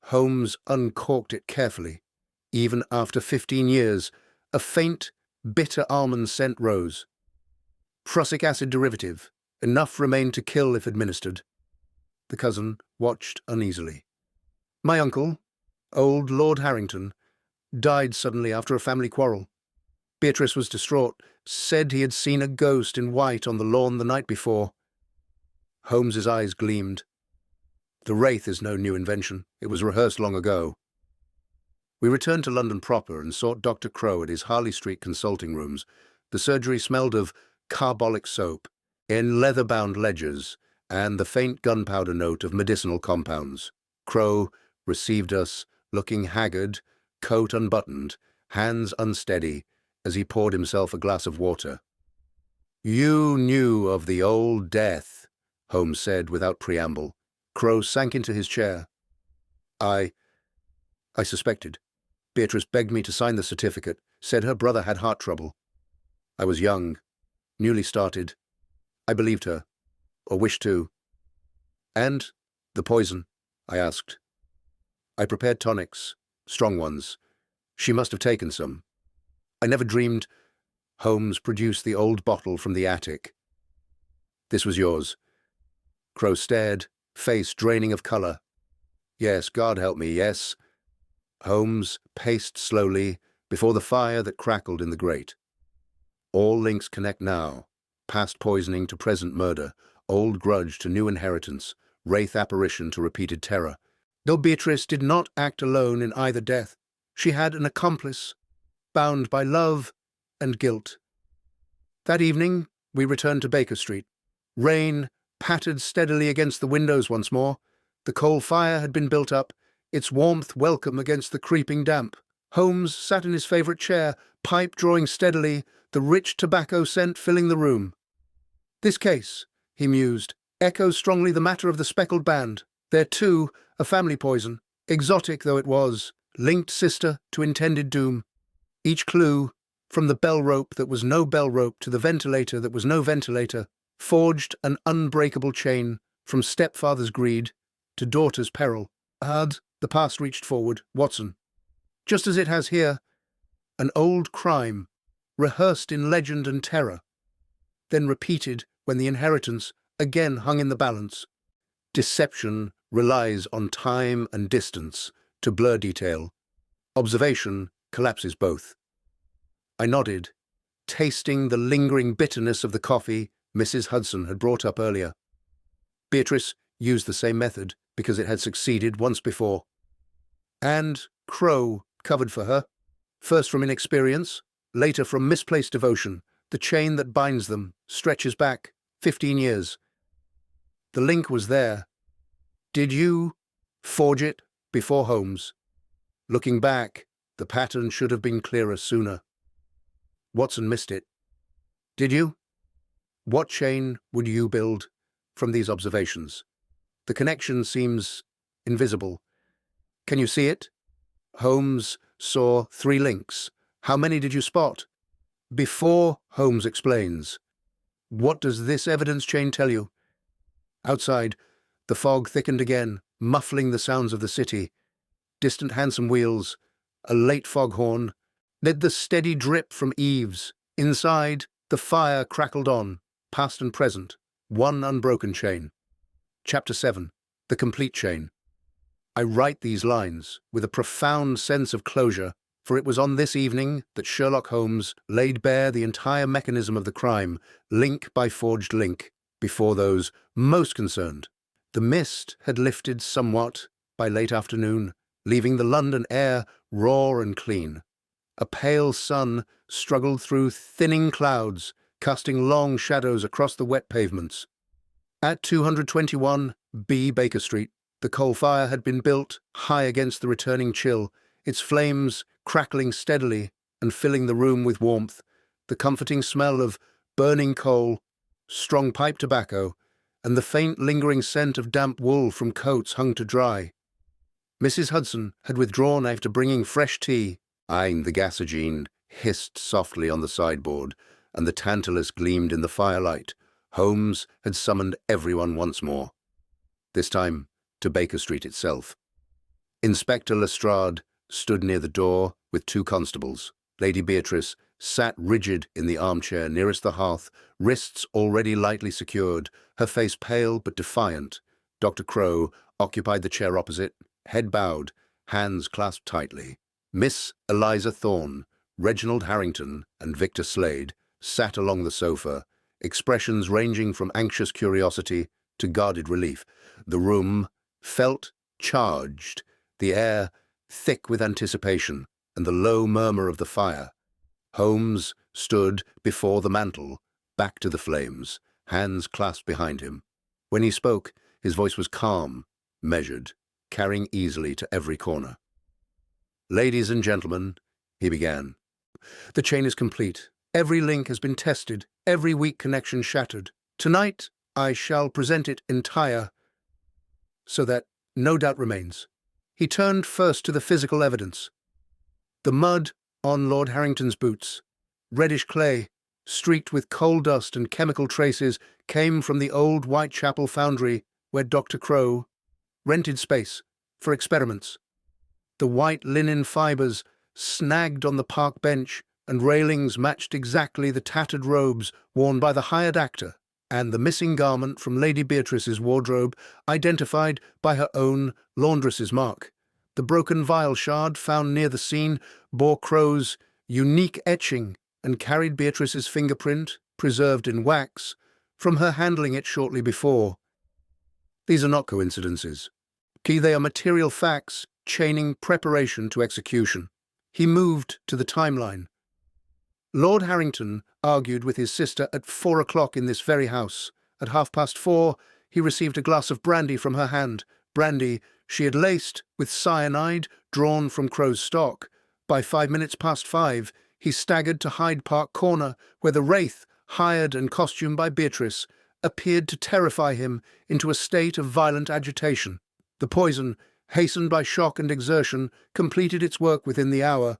Holmes uncorked it carefully. Even after 15 years, a faint, bitter almond scent rose. Prussic acid derivative. Enough remained to kill if administered. The cousin watched uneasily. My uncle, old Lord Harrington, died suddenly after a family quarrel. Beatrice was distraught, said he had seen a ghost in white on the lawn the night before. Holmes's eyes gleamed. The wraith is no new invention. It was rehearsed long ago. We returned to London proper and sought Dr. Crowe at his Harley Street consulting rooms. The surgery smelled of carbolic soap, in leather-bound ledgers, and the faint gunpowder note of medicinal compounds. Crowe received us, looking haggard, coat unbuttoned, hands unsteady, as he poured himself a glass of water. "You knew of the old death," Holmes said without preamble. Crowe sank into his chair. I suspected. Beatrice begged me to sign the certificate, said her brother had heart trouble. I was young, newly started. I believed her, or wished to. "And the poison?" I asked. I prepared tonics, strong ones. She must have taken some. I never dreamed. Holmes produced the old bottle from the attic. "This was yours." Crow stared, face draining of colour. "Yes, God help me, yes." Holmes paced slowly before the fire that crackled in the grate. All links connect now. Past poisoning to present murder, old grudge to new inheritance, wraith apparition to repeated terror. Though Beatrice did not act alone in either death, she had an accomplice, bound by love and guilt. That evening, we returned to Baker Street. Rain pattered steadily against the windows once more. The coal fire had been built up, its warmth welcome against the creeping damp. Holmes sat in his favourite chair, pipe drawing steadily, the rich tobacco scent filling the room. "This case," he mused, "echoes strongly the matter of the speckled band. There, too, a family poison, exotic though it was, linked sister to intended doom. Each clue, from the bell rope that was no bell rope to the ventilator that was no ventilator, forged an unbreakable chain from stepfather's greed to daughter's peril. The past reached forward, Watson. Just as it has here, an old crime, rehearsed in legend and terror, then repeated when the inheritance again hung in the balance. Deception relies on time and distance to blur detail. Observation collapses both." I nodded, tasting the lingering bitterness of the coffee Mrs. Hudson had brought up earlier. Beatrice used the same method because it had succeeded once before. And Crow covered for her, first from inexperience, later from misplaced devotion. The chain that binds them stretches back 15 years. The link was there. Did you forge it before Holmes? Looking back, the pattern should have been clearer sooner. Watson missed it. Did you? What chain would you build from these observations? The connection seems invisible. Can you see it? Holmes saw 3 links. How many did you spot? Before Holmes explains. What does this evidence chain tell you? Outside, the fog thickened again, muffling the sounds of the city. Distant hansom wheels, a late foghorn, led the steady drip from eaves. Inside, the fire crackled on, past and present, one unbroken chain. Chapter 7. The Complete Chain. I write these lines with a profound sense of closure, for it was on this evening that Sherlock Holmes laid bare the entire mechanism of the crime, link by forged link, before those most concerned. The mist had lifted somewhat by late afternoon, leaving the London air raw and clean. A pale sun struggled through thinning clouds, casting long shadows across the wet pavements. At 221 B Baker Street, the coal fire had been built high against the returning chill, its flames crackling steadily and filling the room with warmth, the comforting smell of burning coal, strong pipe tobacco, and the faint lingering scent of damp wool from coats hung to dry. Mrs. Hudson had withdrawn after bringing fresh tea. The gasogene hissed softly on the sideboard, and the tantalus gleamed in the firelight. Holmes had summoned everyone once more, this time to Baker Street itself. Inspector Lestrade stood near the door with 2 constables. Lady Beatrice sat rigid in the armchair nearest the hearth, wrists already lightly secured, her face pale but defiant. Dr. Crow occupied the chair opposite, head bowed, hands clasped tightly. Miss Eliza Thorne, Reginald Harrington, and Victor Slade sat along the sofa, expressions ranging from anxious curiosity to guarded relief. The room felt charged, the air thick with anticipation, and the low murmur of the fire. Holmes stood before the mantel, back to the flames, hands clasped behind him. When he spoke, his voice was calm, measured, carrying easily to every corner. "Ladies and gentlemen," he began, "the chain is complete. Every link has been tested, every weak connection shattered. Tonight, I shall present it entire, so that no doubt remains." He turned first to the physical evidence. The mud on Lord Harrington's boots, reddish clay, streaked with coal dust and chemical traces, came from the old Whitechapel foundry where Dr. Crow rented space for experiments. The white linen fibres snagged on the park bench and railings matched exactly the tattered robes worn by the hired actor, and the missing garment from Lady Beatrice's wardrobe identified by her own laundress's mark. The broken vial shard found near the scene bore Crow's unique etching and carried Beatrice's fingerprint, preserved in wax, from her handling it shortly before. These are not coincidences. They are material facts chaining preparation to execution. He moved to the timeline. Lord Harrington argued with his sister at 4 o'clock in this very house. At 4:30, he received a glass of brandy from her hand, brandy she had laced with cyanide drawn from Crow's stock. By 5 minutes past 5, he staggered to Hyde Park Corner, where the wraith, hired and costumed by Beatrice, appeared to terrify him into a state of violent agitation. The poison, hastened by shock and exertion, completed its work within the hour.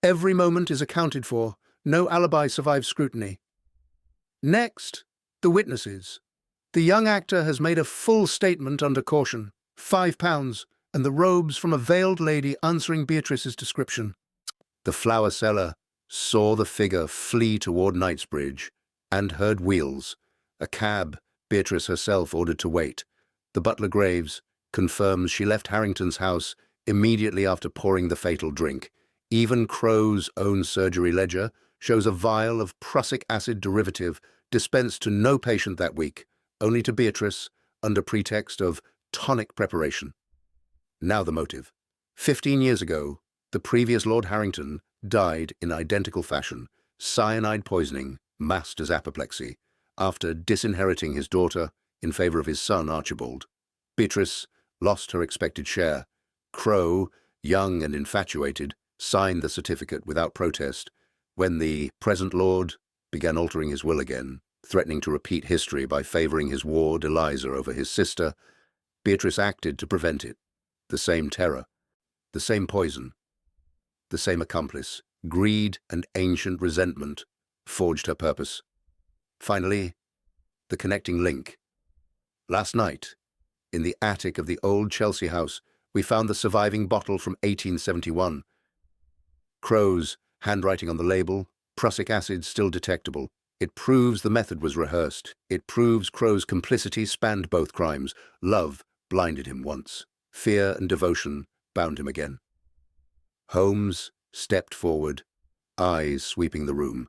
Every moment is accounted for. No alibi survives scrutiny. Next, the witnesses. The young actor has made a full statement under caution. £5, and the robes from a veiled lady answering Beatrice's description. The flower seller saw the figure flee toward Knightsbridge and heard wheels. A cab Beatrice herself ordered to wait. The butler Graves confirms she left Harrington's house immediately after pouring the fatal drink. Even Crow's own surgery ledger shows a vial of prussic acid derivative dispensed to no patient that week, only to Beatrice under pretext of tonic preparation. Now the motive. 15 years ago, the previous Lord Harrington died in identical fashion, cyanide poisoning masked as apoplexy, after disinheriting his daughter in favor of his son Archibald. Beatrice lost her expected share. Crow, young and infatuated, signed the certificate without protest when the present lord began altering his will again, threatening to repeat history by favoring his ward Eliza over his sister. Beatrice acted to prevent it. The same terror, the same poison, the same accomplice, greed and ancient resentment, forged her purpose. Finally, the connecting link. Last night, in the attic of the old Chelsea house, we found the surviving bottle from 1871. Crow's handwriting on the label, prussic acid still detectable. It proves the method was rehearsed. It proves Crow's complicity spanned both crimes. Love blinded him once. Fear and devotion bound him again. Holmes stepped forward, eyes sweeping the room.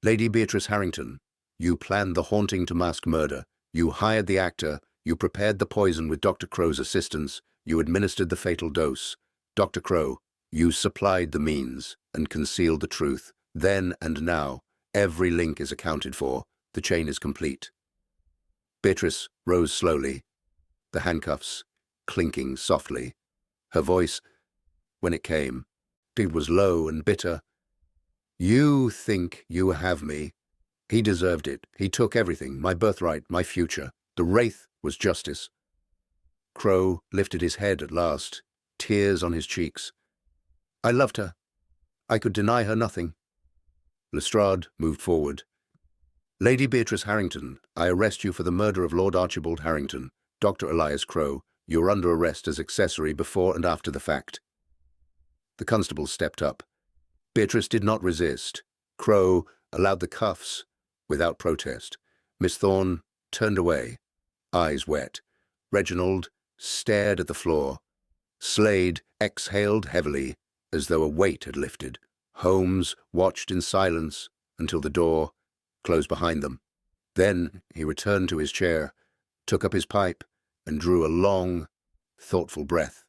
Lady Beatrice Harrington, you planned the haunting to mask murder. You hired the actor. You prepared the poison with Dr. Crow's assistance. You administered the fatal dose. Dr. Crow, you supplied the means and concealed the truth. Then and now, every link is accounted for. The chain is complete. Beatrice rose slowly, the handcuffs clinking softly. Her voice, when it came, it was low and bitter. You think you have me. He deserved it. He took everything, my birthright, my future. The wraith was justice. Crow lifted his head at last, tears on his cheeks. I loved her. I could deny her nothing. Lestrade moved forward. Lady Beatrice Harrington, I arrest you for the murder of Lord Archibald Harrington. Dr. Elias Crow, you are under arrest as accessory before and after the fact. The constable stepped up. Beatrice did not resist. Crow allowed the cuffs without protest. Miss Thorne turned away, eyes wet. Reginald stared at the floor. Slade exhaled heavily, as though a weight had lifted. Holmes watched in silence until the door closed behind them. Then he returned to his chair, took up his pipe, and drew a long, thoughtful breath.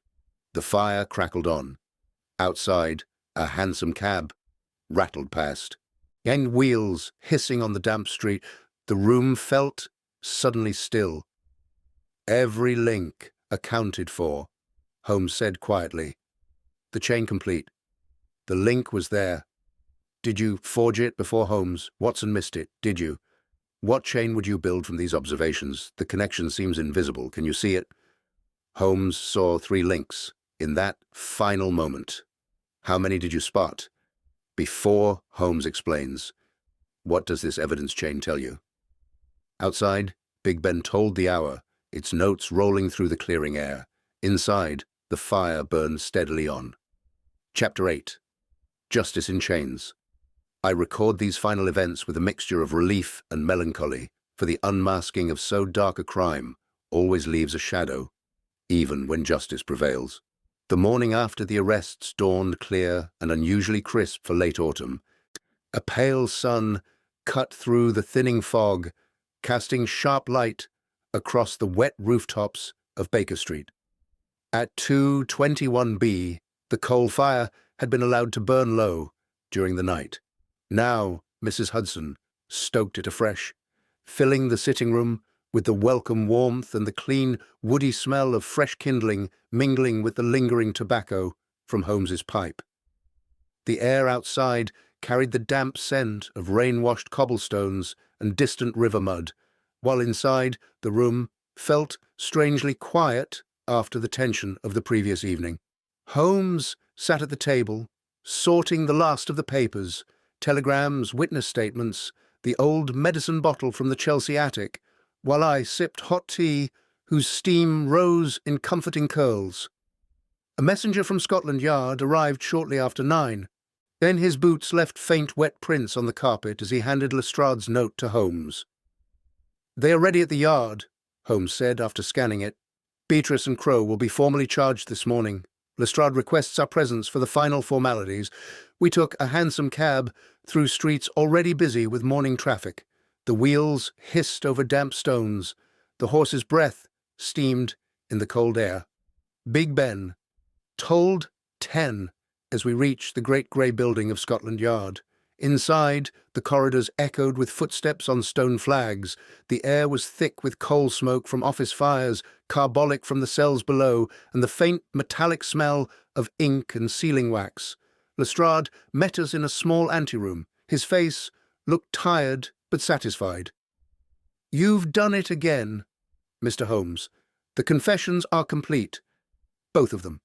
The fire crackled on. Outside, a hansom cab rattled past. Young wheels hissing on the damp street. The room felt suddenly still. Every link accounted for, Holmes said quietly. The chain complete. The link was there. Did you forge it before Holmes? Watson missed it, did you? What chain would you build from these observations? The connection seems invisible. Can you see it? Holmes saw 3 links in that final moment. How many did you spot? Before Holmes explains, what does this evidence chain tell you? Outside, Big Ben tolled the hour, its notes rolling through the clearing air. Inside, the fire burned steadily on. Chapter 8. Justice in Chains. I record these final events with a mixture of relief and melancholy, for the unmasking of so dark a crime always leaves a shadow, even when justice prevails. The morning after the arrests dawned clear and unusually crisp for late autumn. A pale sun cut through the thinning fog, casting sharp light across the wet rooftops of Baker Street. At 221B, the coal fire had been allowed to burn low during the night. Now Mrs. Hudson stoked it afresh, filling the sitting room with the welcome warmth and the clean, woody smell of fresh kindling mingling with the lingering tobacco from Holmes's pipe. The air outside carried the damp scent of rain-washed cobblestones and distant river mud, while inside the room felt strangely quiet after the tension of the previous evening. Holmes sat at the table, sorting the last of the papers, telegrams, witness statements, the old medicine bottle from the Chelsea attic, while I sipped hot tea whose steam rose in comforting curls. A messenger from Scotland Yard arrived shortly after 9. Then his boots left faint wet prints on the carpet as he handed Lestrade's note to Holmes. "They are ready at the Yard," Holmes said after scanning it. "Beatrice and Crowe will be formally charged this morning. Lestrade requests our presence for the final formalities." We took a hansom cab through streets already busy with morning traffic. The wheels hissed over damp stones. The horse's breath steamed in the cold air. Big Ben tolled 10 as we reached the great grey building of Scotland Yard. Inside, the corridors echoed with footsteps on stone flags. The air was thick with coal smoke from office fires, carbolic from the cells below, and the faint metallic smell of ink and sealing wax. Lestrade met us in a small anteroom. His face looked tired but satisfied. "You've done it again, Mr. Holmes. The confessions are complete. Both of them.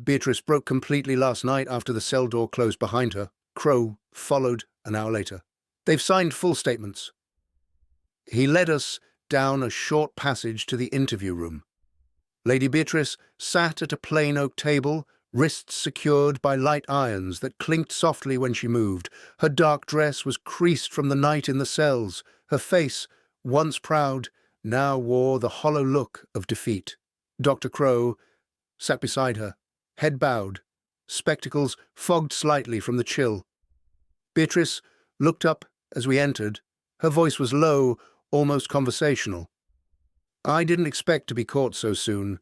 Beatrice broke completely last night after the cell door closed behind her. Crowe followed an hour later. They've signed full statements." He led us down a short passage to the interview room. Lady Beatrice sat at a plain oak table, wrists secured by light irons that clinked softly when she moved. Her dark dress was creased from the night in the cells. Her face, once proud, now wore the hollow look of defeat. Dr. Crowe sat beside her, head bowed, spectacles fogged slightly from the chill. Beatrice looked up as we entered. Her voice was low, almost conversational. "I didn't expect to be caught so soon.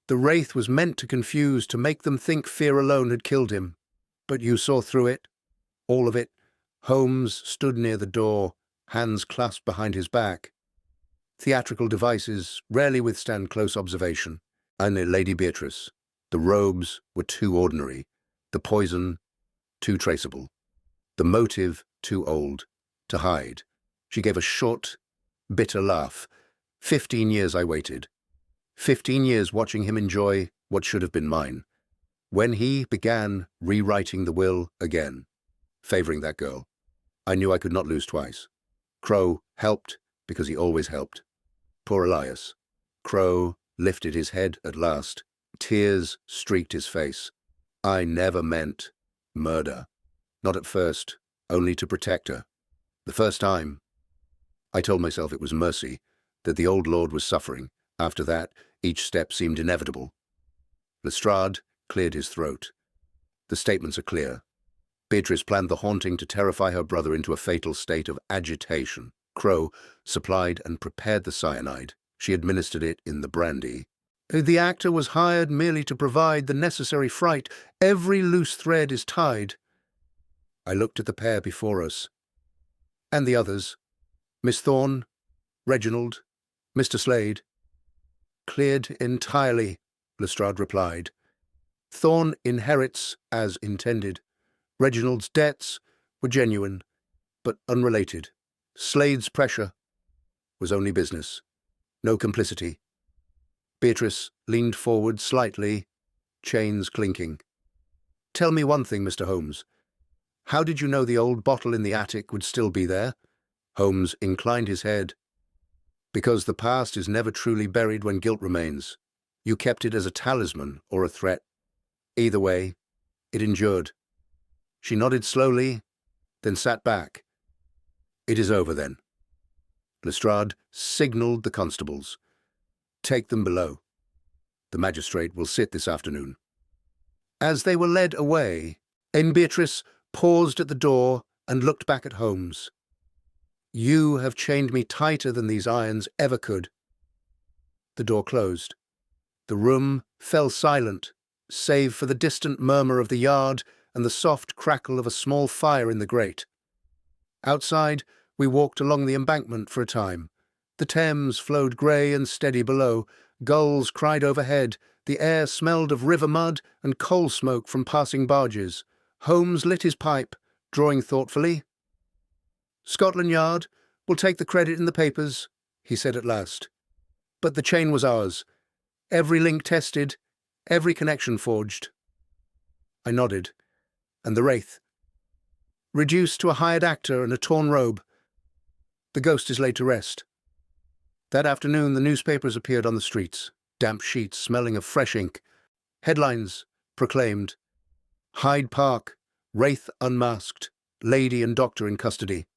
The Wraith was meant to confuse, to make them think fear alone had killed him. But you saw through it, all of it." Holmes stood near the door, hands clasped behind his back. Theatrical devices rarely withstand close observation. And Lady Beatrice, the robes were too ordinary, the poison too traceable, the motive too old to hide. She gave a short, bitter laugh. 15 years I waited. 15 years watching him enjoy what should have been mine. When he began rewriting the will again, favoring that girl, I knew I could not lose twice. Crowe helped because he always helped. Poor Elias. Crowe lifted his head at last. Tears streaked his face. "I never meant murder. Not at first, only to protect her. The first time, I told myself it was mercy, that the old lord was suffering. After that, each step seemed inevitable." Lestrade cleared his throat. "The statements are clear. Beatrice planned the haunting to terrify her brother into a fatal state of agitation. Crowe supplied and prepared the cyanide. She administered it in the brandy. The actor was hired merely to provide the necessary fright. Every loose thread is tied." I looked at the pair before us. "And the others? Miss Thorne, Reginald, Mr. Slade?" "Cleared entirely," Lestrade replied. "Thorne inherits as intended. Reginald's debts were genuine, but unrelated. Slade's pressure was only business. No complicity." Beatrice leaned forward slightly, chains clinking. "Tell me one thing, Mr. Holmes. How did you know the old bottle in the attic would still be there?" Holmes inclined his head. "Because the past is never truly buried when guilt remains. You kept it as a talisman or a threat. Either way, it endured." She nodded slowly, then sat back. "It is over, then." Lestrade signalled the constables. "Take them below. The magistrate will sit this afternoon." As they were led away, Beatrice paused at the door and looked back at Holmes. "You have chained me tighter than these irons ever could." The door closed. The room fell silent, save for the distant murmur of the yard and the soft crackle of a small fire in the grate. Outside, we walked along the embankment for a time. The Thames flowed grey and steady below. Gulls cried overhead. The air smelled of river mud and coal smoke from passing barges. Holmes lit his pipe, drawing thoughtfully. "Scotland Yard will take the credit in the papers," he said at last. "But the chain was ours. Every link tested, every connection forged." I nodded. "And the Wraith?" "Reduced to a hired actor and a torn robe. The ghost is laid to rest." That afternoon the newspapers appeared on the streets, damp sheets smelling of fresh ink. Headlines proclaimed, "Hyde Park, Wraith unmasked, lady and doctor in custody."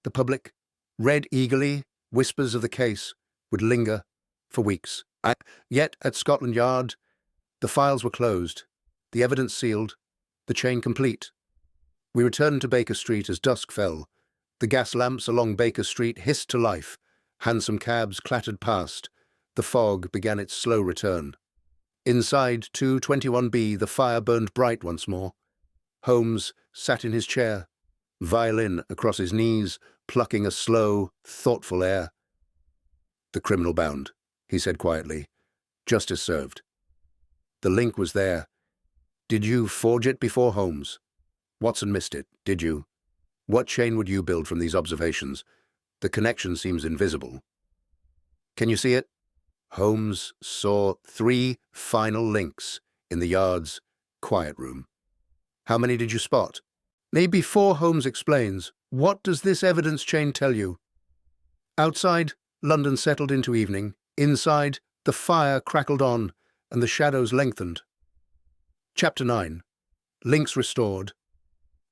The public read eagerly. Whispers of the case would linger for weeks. Yet at Scotland Yard, the files were closed, the evidence sealed, the chain complete. We returned to Baker Street as dusk fell. The gas lamps along Baker Street hissed to life. Hansom cabs clattered past. The fog began its slow return. Inside 221B, the fire burned bright once more. Holmes sat in his chair, violin across his knees, plucking a slow, thoughtful air. "The criminal bound," he said quietly. "Justice served. The link was there. Did you forge it before Holmes? Watson missed it, did you? What chain would you build from these observations? The connection seems invisible. Can you see it?" Holmes saw 3 final links in the Yard's quiet room. "How many did you spot?" Before Holmes explains, what does this evidence chain tell you? Outside, London settled into evening. Inside, the fire crackled on, and the shadows lengthened. Chapter 9. Links restored.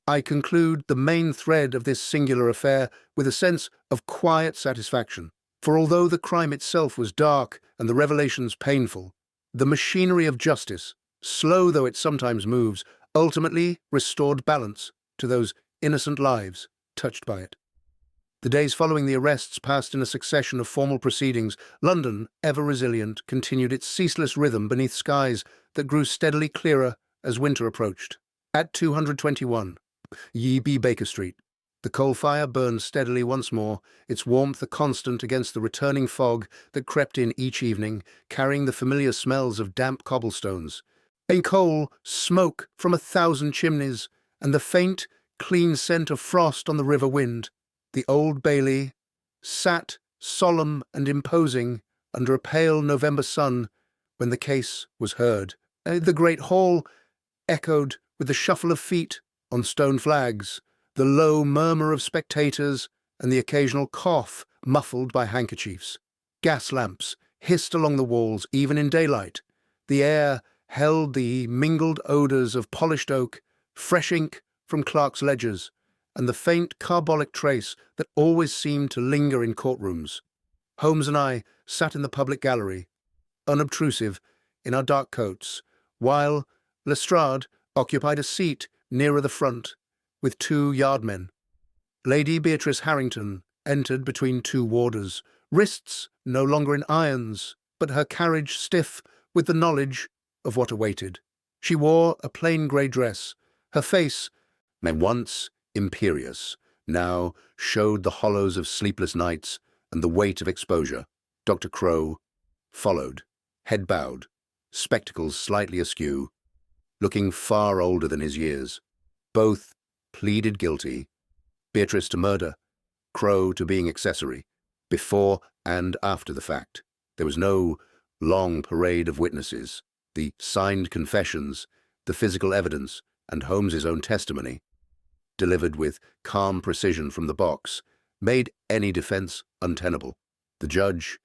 I conclude the main thread of this singular affair with a sense of quiet satisfaction. For although the crime itself was dark and the revelations painful, the machinery of justice, slow though it sometimes moves, ultimately restored balance to those innocent lives touched by it. The days following the arrests passed in a succession of formal proceedings. London, ever resilient, continued its ceaseless rhythm beneath skies that grew steadily clearer as winter approached. At 221, Ye Baker Street, the coal fire burned steadily once more, its warmth a constant against the returning fog that crept in each evening, carrying the familiar smells of damp cobblestones. In coal, smoke from 1,000 chimneys, and the faint, clean scent of frost on the river wind. The Old Bailey sat solemn and imposing under a pale November sun when the case was heard. The great hall echoed with the shuffle of feet on stone flags, the low murmur of spectators, and the occasional cough muffled by handkerchiefs. Gas lamps hissed along the walls even in daylight. The air held the mingled odours of polished oak, fresh ink from clerks' ledgers, and the faint carbolic trace that always seemed to linger in courtrooms. Holmes and I sat in the public gallery, unobtrusive in our dark coats, while Lestrade occupied a seat nearer the front with 2 yardmen. Lady Beatrice Harrington entered between 2 warders, wrists no longer in irons, but her carriage stiff with the knowledge of what awaited. She wore a plain grey dress. Her face, once imperious, now showed the hollows of sleepless nights and the weight of exposure. Dr. Crowe followed, head bowed, spectacles slightly askew, looking far older than his years. Both pleaded guilty, Beatrice to murder, Crowe to being accessory, before and after the fact. There was no long parade of witnesses. The signed confessions, the physical evidence, and Holmes's own testimony, delivered with calm precision from the box, made any defense untenable. The judge,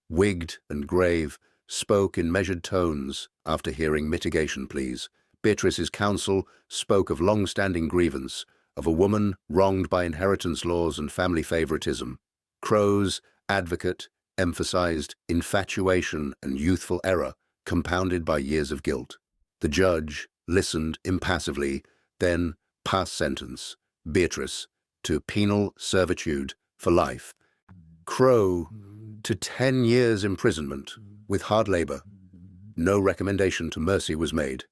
wigged and grave, spoke in measured tones after hearing mitigation pleas. Beatrice's counsel spoke of long-standing grievance, of a woman wronged by inheritance laws and family favoritism. Crow's advocate emphasized infatuation and youthful error, compounded by years of guilt. The judge listened impassively, then passed sentence, Beatrice, to penal servitude for life. Crow to 10 years imprisonment with hard labor. No recommendation to mercy was made.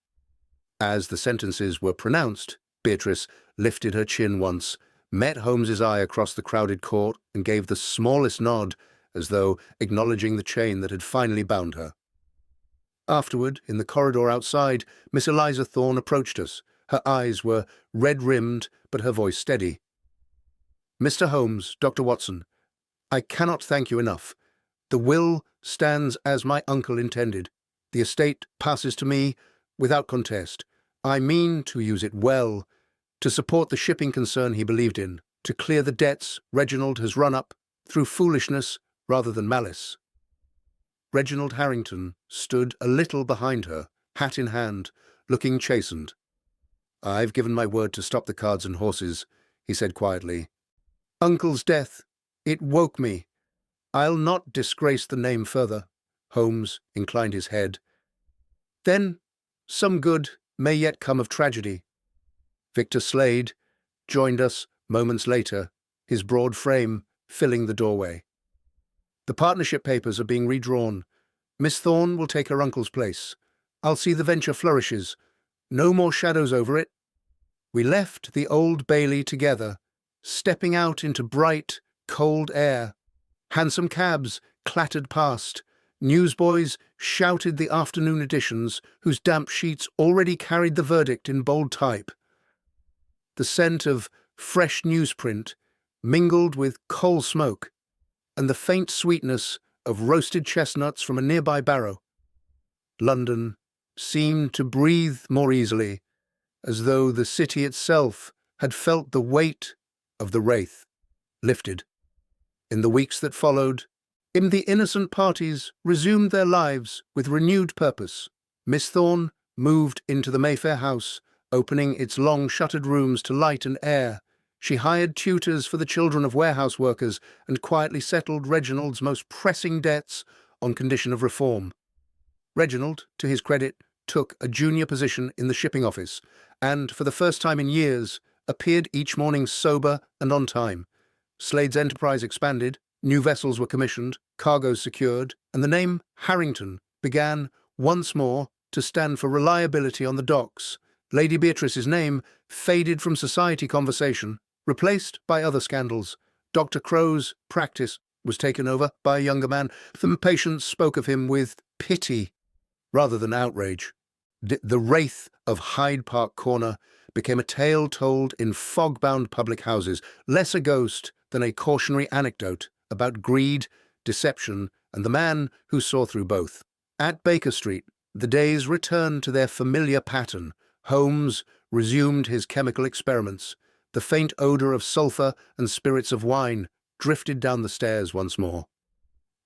As the sentences were pronounced, Beatrice lifted her chin once, met Holmes's eye across the crowded court, and gave the smallest nod, as though acknowledging the chain that had finally bound her. Afterward, in the corridor outside, Miss Eliza Thorne approached us. Her eyes were red-rimmed, but her voice steady. "Mr. Holmes, Dr. Watson, I cannot thank you enough. The will stands as my uncle intended. The estate passes to me without contest. I mean to use it well, to support the shipping concern he believed in, to clear the debts Reginald has run up through foolishness rather than malice." Reginald Harrington stood a little behind her, hat in hand, looking chastened. "I've given my word to stop the cards and horses," he said quietly. "Uncle's death, it woke me. I'll not disgrace the name further." Holmes inclined his head. "Then some good may yet come of tragedy." Victor Slade joined us moments later, his broad frame filling the doorway. "The partnership papers are being redrawn. Miss Thorne will take her uncle's place. I'll see the venture flourishes. No more shadows over it." We left the Old Bailey together, stepping out into bright, cold air. Hansom cabs clattered past. Newsboys shouted the afternoon editions, whose damp sheets already carried the verdict in bold type. The scent of fresh newsprint mingled with coal smoke and the faint sweetness of roasted chestnuts from a nearby barrow. London seemed to breathe more easily, as though the city itself had felt the weight of the wraith lifted. In the weeks that followed, the innocent parties resumed their lives with renewed purpose. Miss Thorne moved into the Mayfair house, opening its long-shuttered rooms to light and air. She hired tutors for the children of warehouse workers and quietly settled Reginald's most pressing debts on condition of reform. Reginald, to his credit, took a junior position in the shipping office and, for the first time in years, appeared each morning sober and on time. Slade's enterprise expanded, new vessels were commissioned, cargoes secured, and the name Harrington began once more to stand for reliability on the docks. Lady Beatrice's name faded from society conversation, replaced by other scandals. Dr. Crow's practice was taken over by a younger man. The patients spoke of him with pity rather than outrage. The wraith of Hyde Park Corner became a tale told in fog-bound public houses, less a ghost than a cautionary anecdote about greed, deception, and the man who saw through both. At Baker Street, the days returned to their familiar pattern. Holmes resumed his chemical experiments. The faint odor of sulphur and spirits of wine drifted down the stairs once more.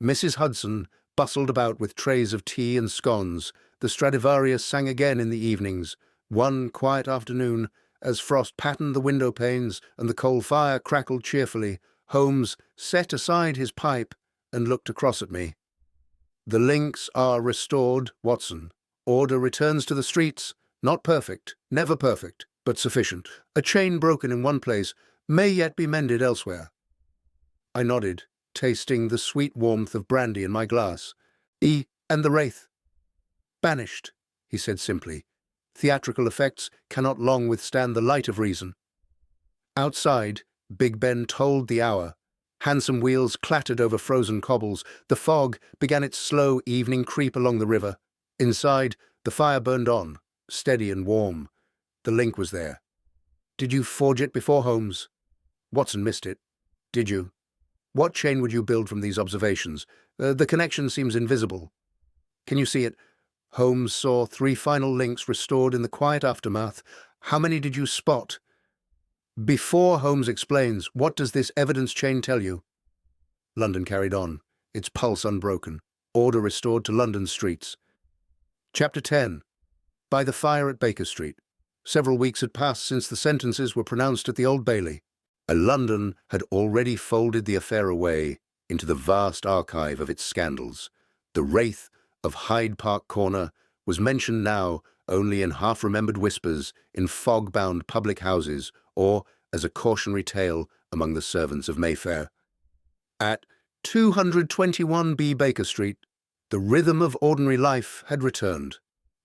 Mrs. Hudson bustled about with trays of tea and scones. The Stradivarius sang again in the evenings. One quiet afternoon, as frost patterned the window panes and the coal fire crackled cheerfully, Holmes set aside his pipe and looked across at me. "The links are restored, Watson. Order returns to the streets. Not perfect, never perfect, but sufficient. A chain broken in one place may yet be mended elsewhere." I nodded, tasting the sweet warmth of brandy in my glass. "And the wraith?" "Banished," he said simply. "Theatrical effects cannot long withstand the light of reason." Outside, Big Ben tolled the hour. Hansom wheels clattered over frozen cobbles. The fog began its slow evening creep along the river. Inside, the fire burned on, steady and warm. The link was there. "Did you forge it before, Holmes?" Watson missed it. "Did you? What chain would you build from these observations? The connection seems invisible." "Can you see it?" Holmes saw 3 final links restored in the quiet aftermath. "How many did you spot?" Before Holmes explains, what does this evidence chain tell you? London carried on, its pulse unbroken, order restored to London's streets. Chapter 10. By the fire at Baker Street. Several weeks had passed since the sentences were pronounced at the Old Bailey. London had already folded the affair away into the vast archive of its scandals. The wraith of Hyde Park Corner was mentioned now only in half-remembered whispers in fog-bound public houses or as a cautionary tale among the servants of Mayfair. At 221B Baker Street, the rhythm of ordinary life had returned.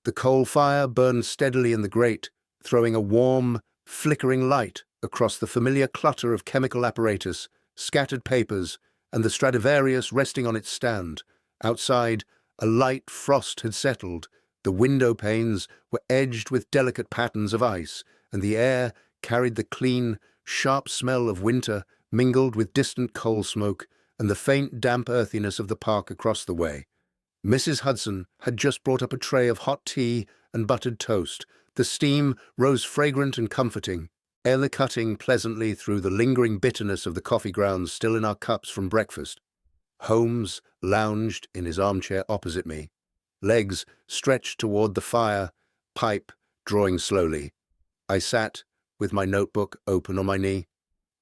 The coal fire burned steadily in the grate, throwing a warm, flickering light across the familiar clutter of chemical apparatus, scattered papers, and the Stradivarius resting on its stand. Outside, a light frost had settled. The window panes were edged with delicate patterns of ice, and the air carried the clean, sharp smell of winter mingled with distant coal smoke and the faint, damp earthiness of the park across the way. Mrs. Hudson had just brought up a tray of hot tea and buttered toast. The steam rose fragrant and comforting, air cutting pleasantly through the lingering bitterness of the coffee grounds still in our cups from breakfast. Holmes lounged in his armchair opposite me, legs stretched toward the fire, pipe drawing slowly. I sat with my notebook open on my knee,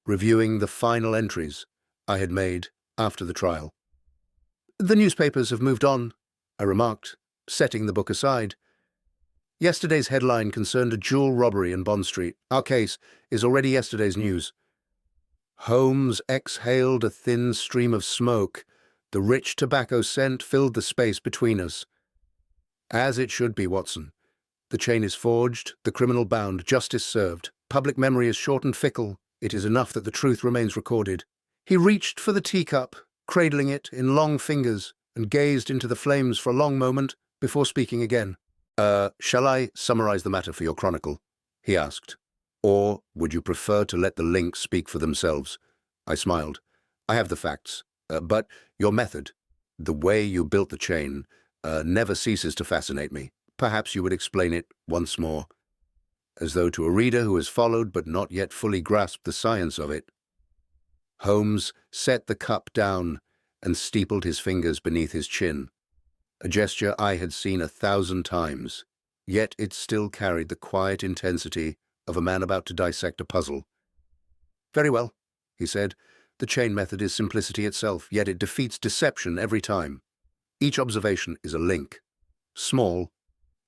reviewing the final entries I had made after the trial. "The newspapers have moved on," I remarked, setting the book aside. "Yesterday's headline concerned a jewel robbery in Bond Street. Our case is already yesterday's news." Holmes exhaled a thin stream of smoke. The rich tobacco scent filled the space between us. "As it should be, Watson. The chain is forged, the criminal bound, justice served. Public memory is short and fickle. It is enough that the truth remains recorded." He reached for the teacup, cradling it in long fingers, and gazed into the flames for a long moment before speaking again. Shall I summarize the matter for your chronicle?" he asked. "Or would you prefer to let the links speak for themselves?" I smiled. "I have the facts, but your method, the way you built the chain, never ceases to fascinate me. Perhaps you would explain it once more." As though to a reader who has followed but not yet fully grasped the science of it. Holmes set the cup down and steepled his fingers beneath his chin, a gesture I had seen 1,000 times, yet it still carried the quiet intensity of a man about to dissect a puzzle. "Very well," he said. "The chain method is simplicity itself, yet it defeats deception every time. Each observation is a link. Small,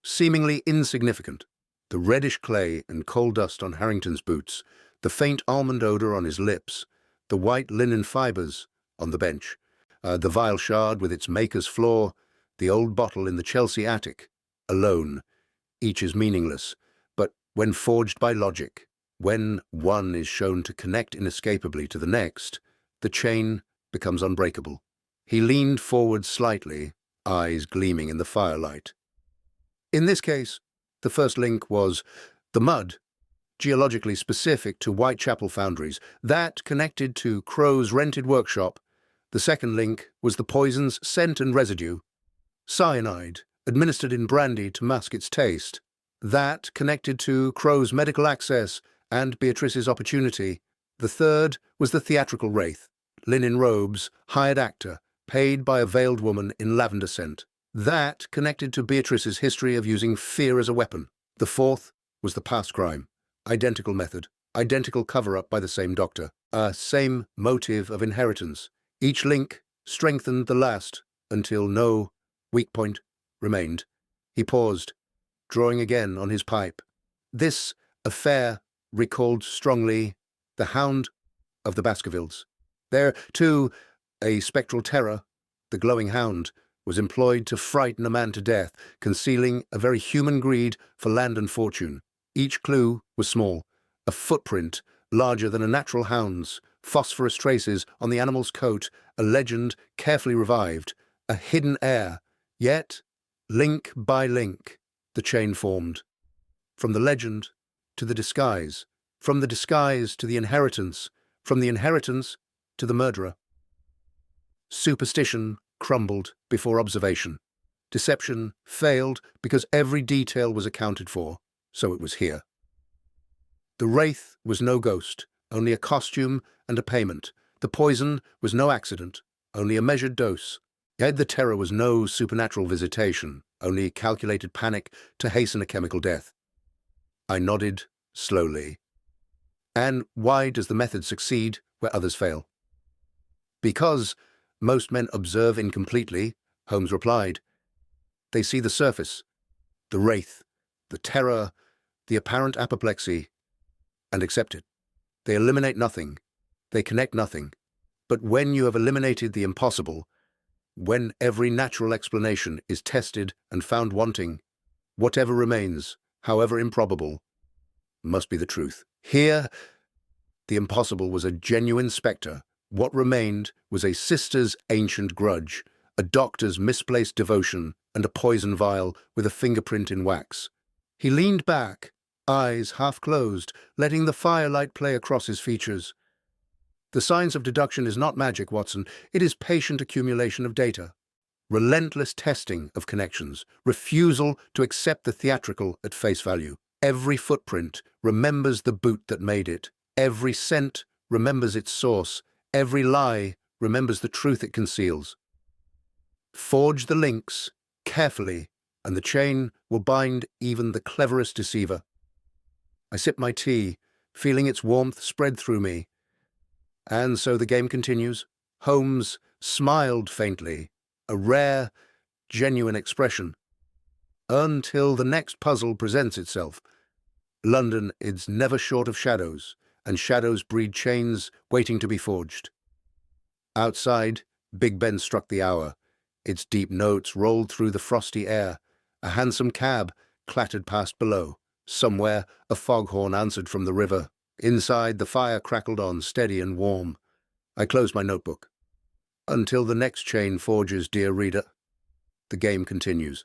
seemingly insignificant. The reddish clay and coal dust on Harrington's boots, the faint almond odor on his lips, the white linen fibers on the bench, the vial shard with its maker's flaw, the old bottle in the Chelsea attic. Alone, each is meaningless, but when forged by logic, when one is shown to connect inescapably to the next, the chain becomes unbreakable." He leaned forward slightly, eyes gleaming in the firelight. "In this case, the first link was the mud, geologically specific to Whitechapel foundries. That connected to Crow's rented workshop. The second link was the poison's scent and residue, cyanide, administered in brandy to mask its taste. That connected to Crow's medical access and Beatrice's opportunity. The third was the theatrical wraith, linen robes, hired actor, paid by a veiled woman in lavender scent. That connected to Beatrice's history of using fear as a weapon. The fourth was the past crime. Identical method, identical cover-up by the same doctor, same motive of inheritance. Each link strengthened the last until no weak point remained." He paused, drawing again on his pipe. "This affair recalled strongly the Hound of the Baskervilles. There, too, a spectral terror, the glowing hound, was employed to frighten a man to death, concealing a very human greed for land and fortune. Each clue was small, a footprint larger than a natural hound's, phosphorus traces on the animal's coat, a legend carefully revived, a hidden heir. Yet, link by link, the chain formed. From the legend to the disguise, from the disguise to the inheritance, from the inheritance to the murderer. Superstition crumbled before observation. Deception failed because every detail was accounted for, so it was here. The wraith was no ghost, only a costume and a payment. The poison was no accident, only a measured dose. Yet the terror was no supernatural visitation, only calculated panic to hasten a chemical death. I nodded slowly. And why does the method succeed where others fail? Because most men observe incompletely, Holmes replied. They see the surface, the wraith, the terror, the apparent apoplexy, and accept it. They eliminate nothing. They connect nothing. But when you have eliminated the impossible, when every natural explanation is tested and found wanting, whatever remains, however improbable, must be the truth. Here, the impossible was a genuine spectre. What remained was a sister's ancient grudge, a doctor's misplaced devotion, and a poison vial with a fingerprint in wax. He leaned back, eyes half closed, letting the firelight play across his features. The science of deduction is not magic, Watson. It is patient accumulation of data, relentless testing of connections, refusal to accept the theatrical at face value. Every footprint remembers the boot that made it. Every scent remembers its source. Every lie remembers the truth it conceals. Forge the links carefully, and the chain will bind even the cleverest deceiver. I sipped my tea, feeling its warmth spread through me. And so the game continues. Holmes smiled faintly, a rare, genuine expression. Until the next puzzle presents itself. London is never short of shadows, and shadows breed chains waiting to be forged. Outside, Big Ben struck the hour. Its deep notes rolled through the frosty air. A hansom cab clattered past below. Somewhere, a foghorn answered from the river. Inside, the fire crackled on, steady and warm. I closed my notebook. Until the next chain forges, dear reader, the game continues.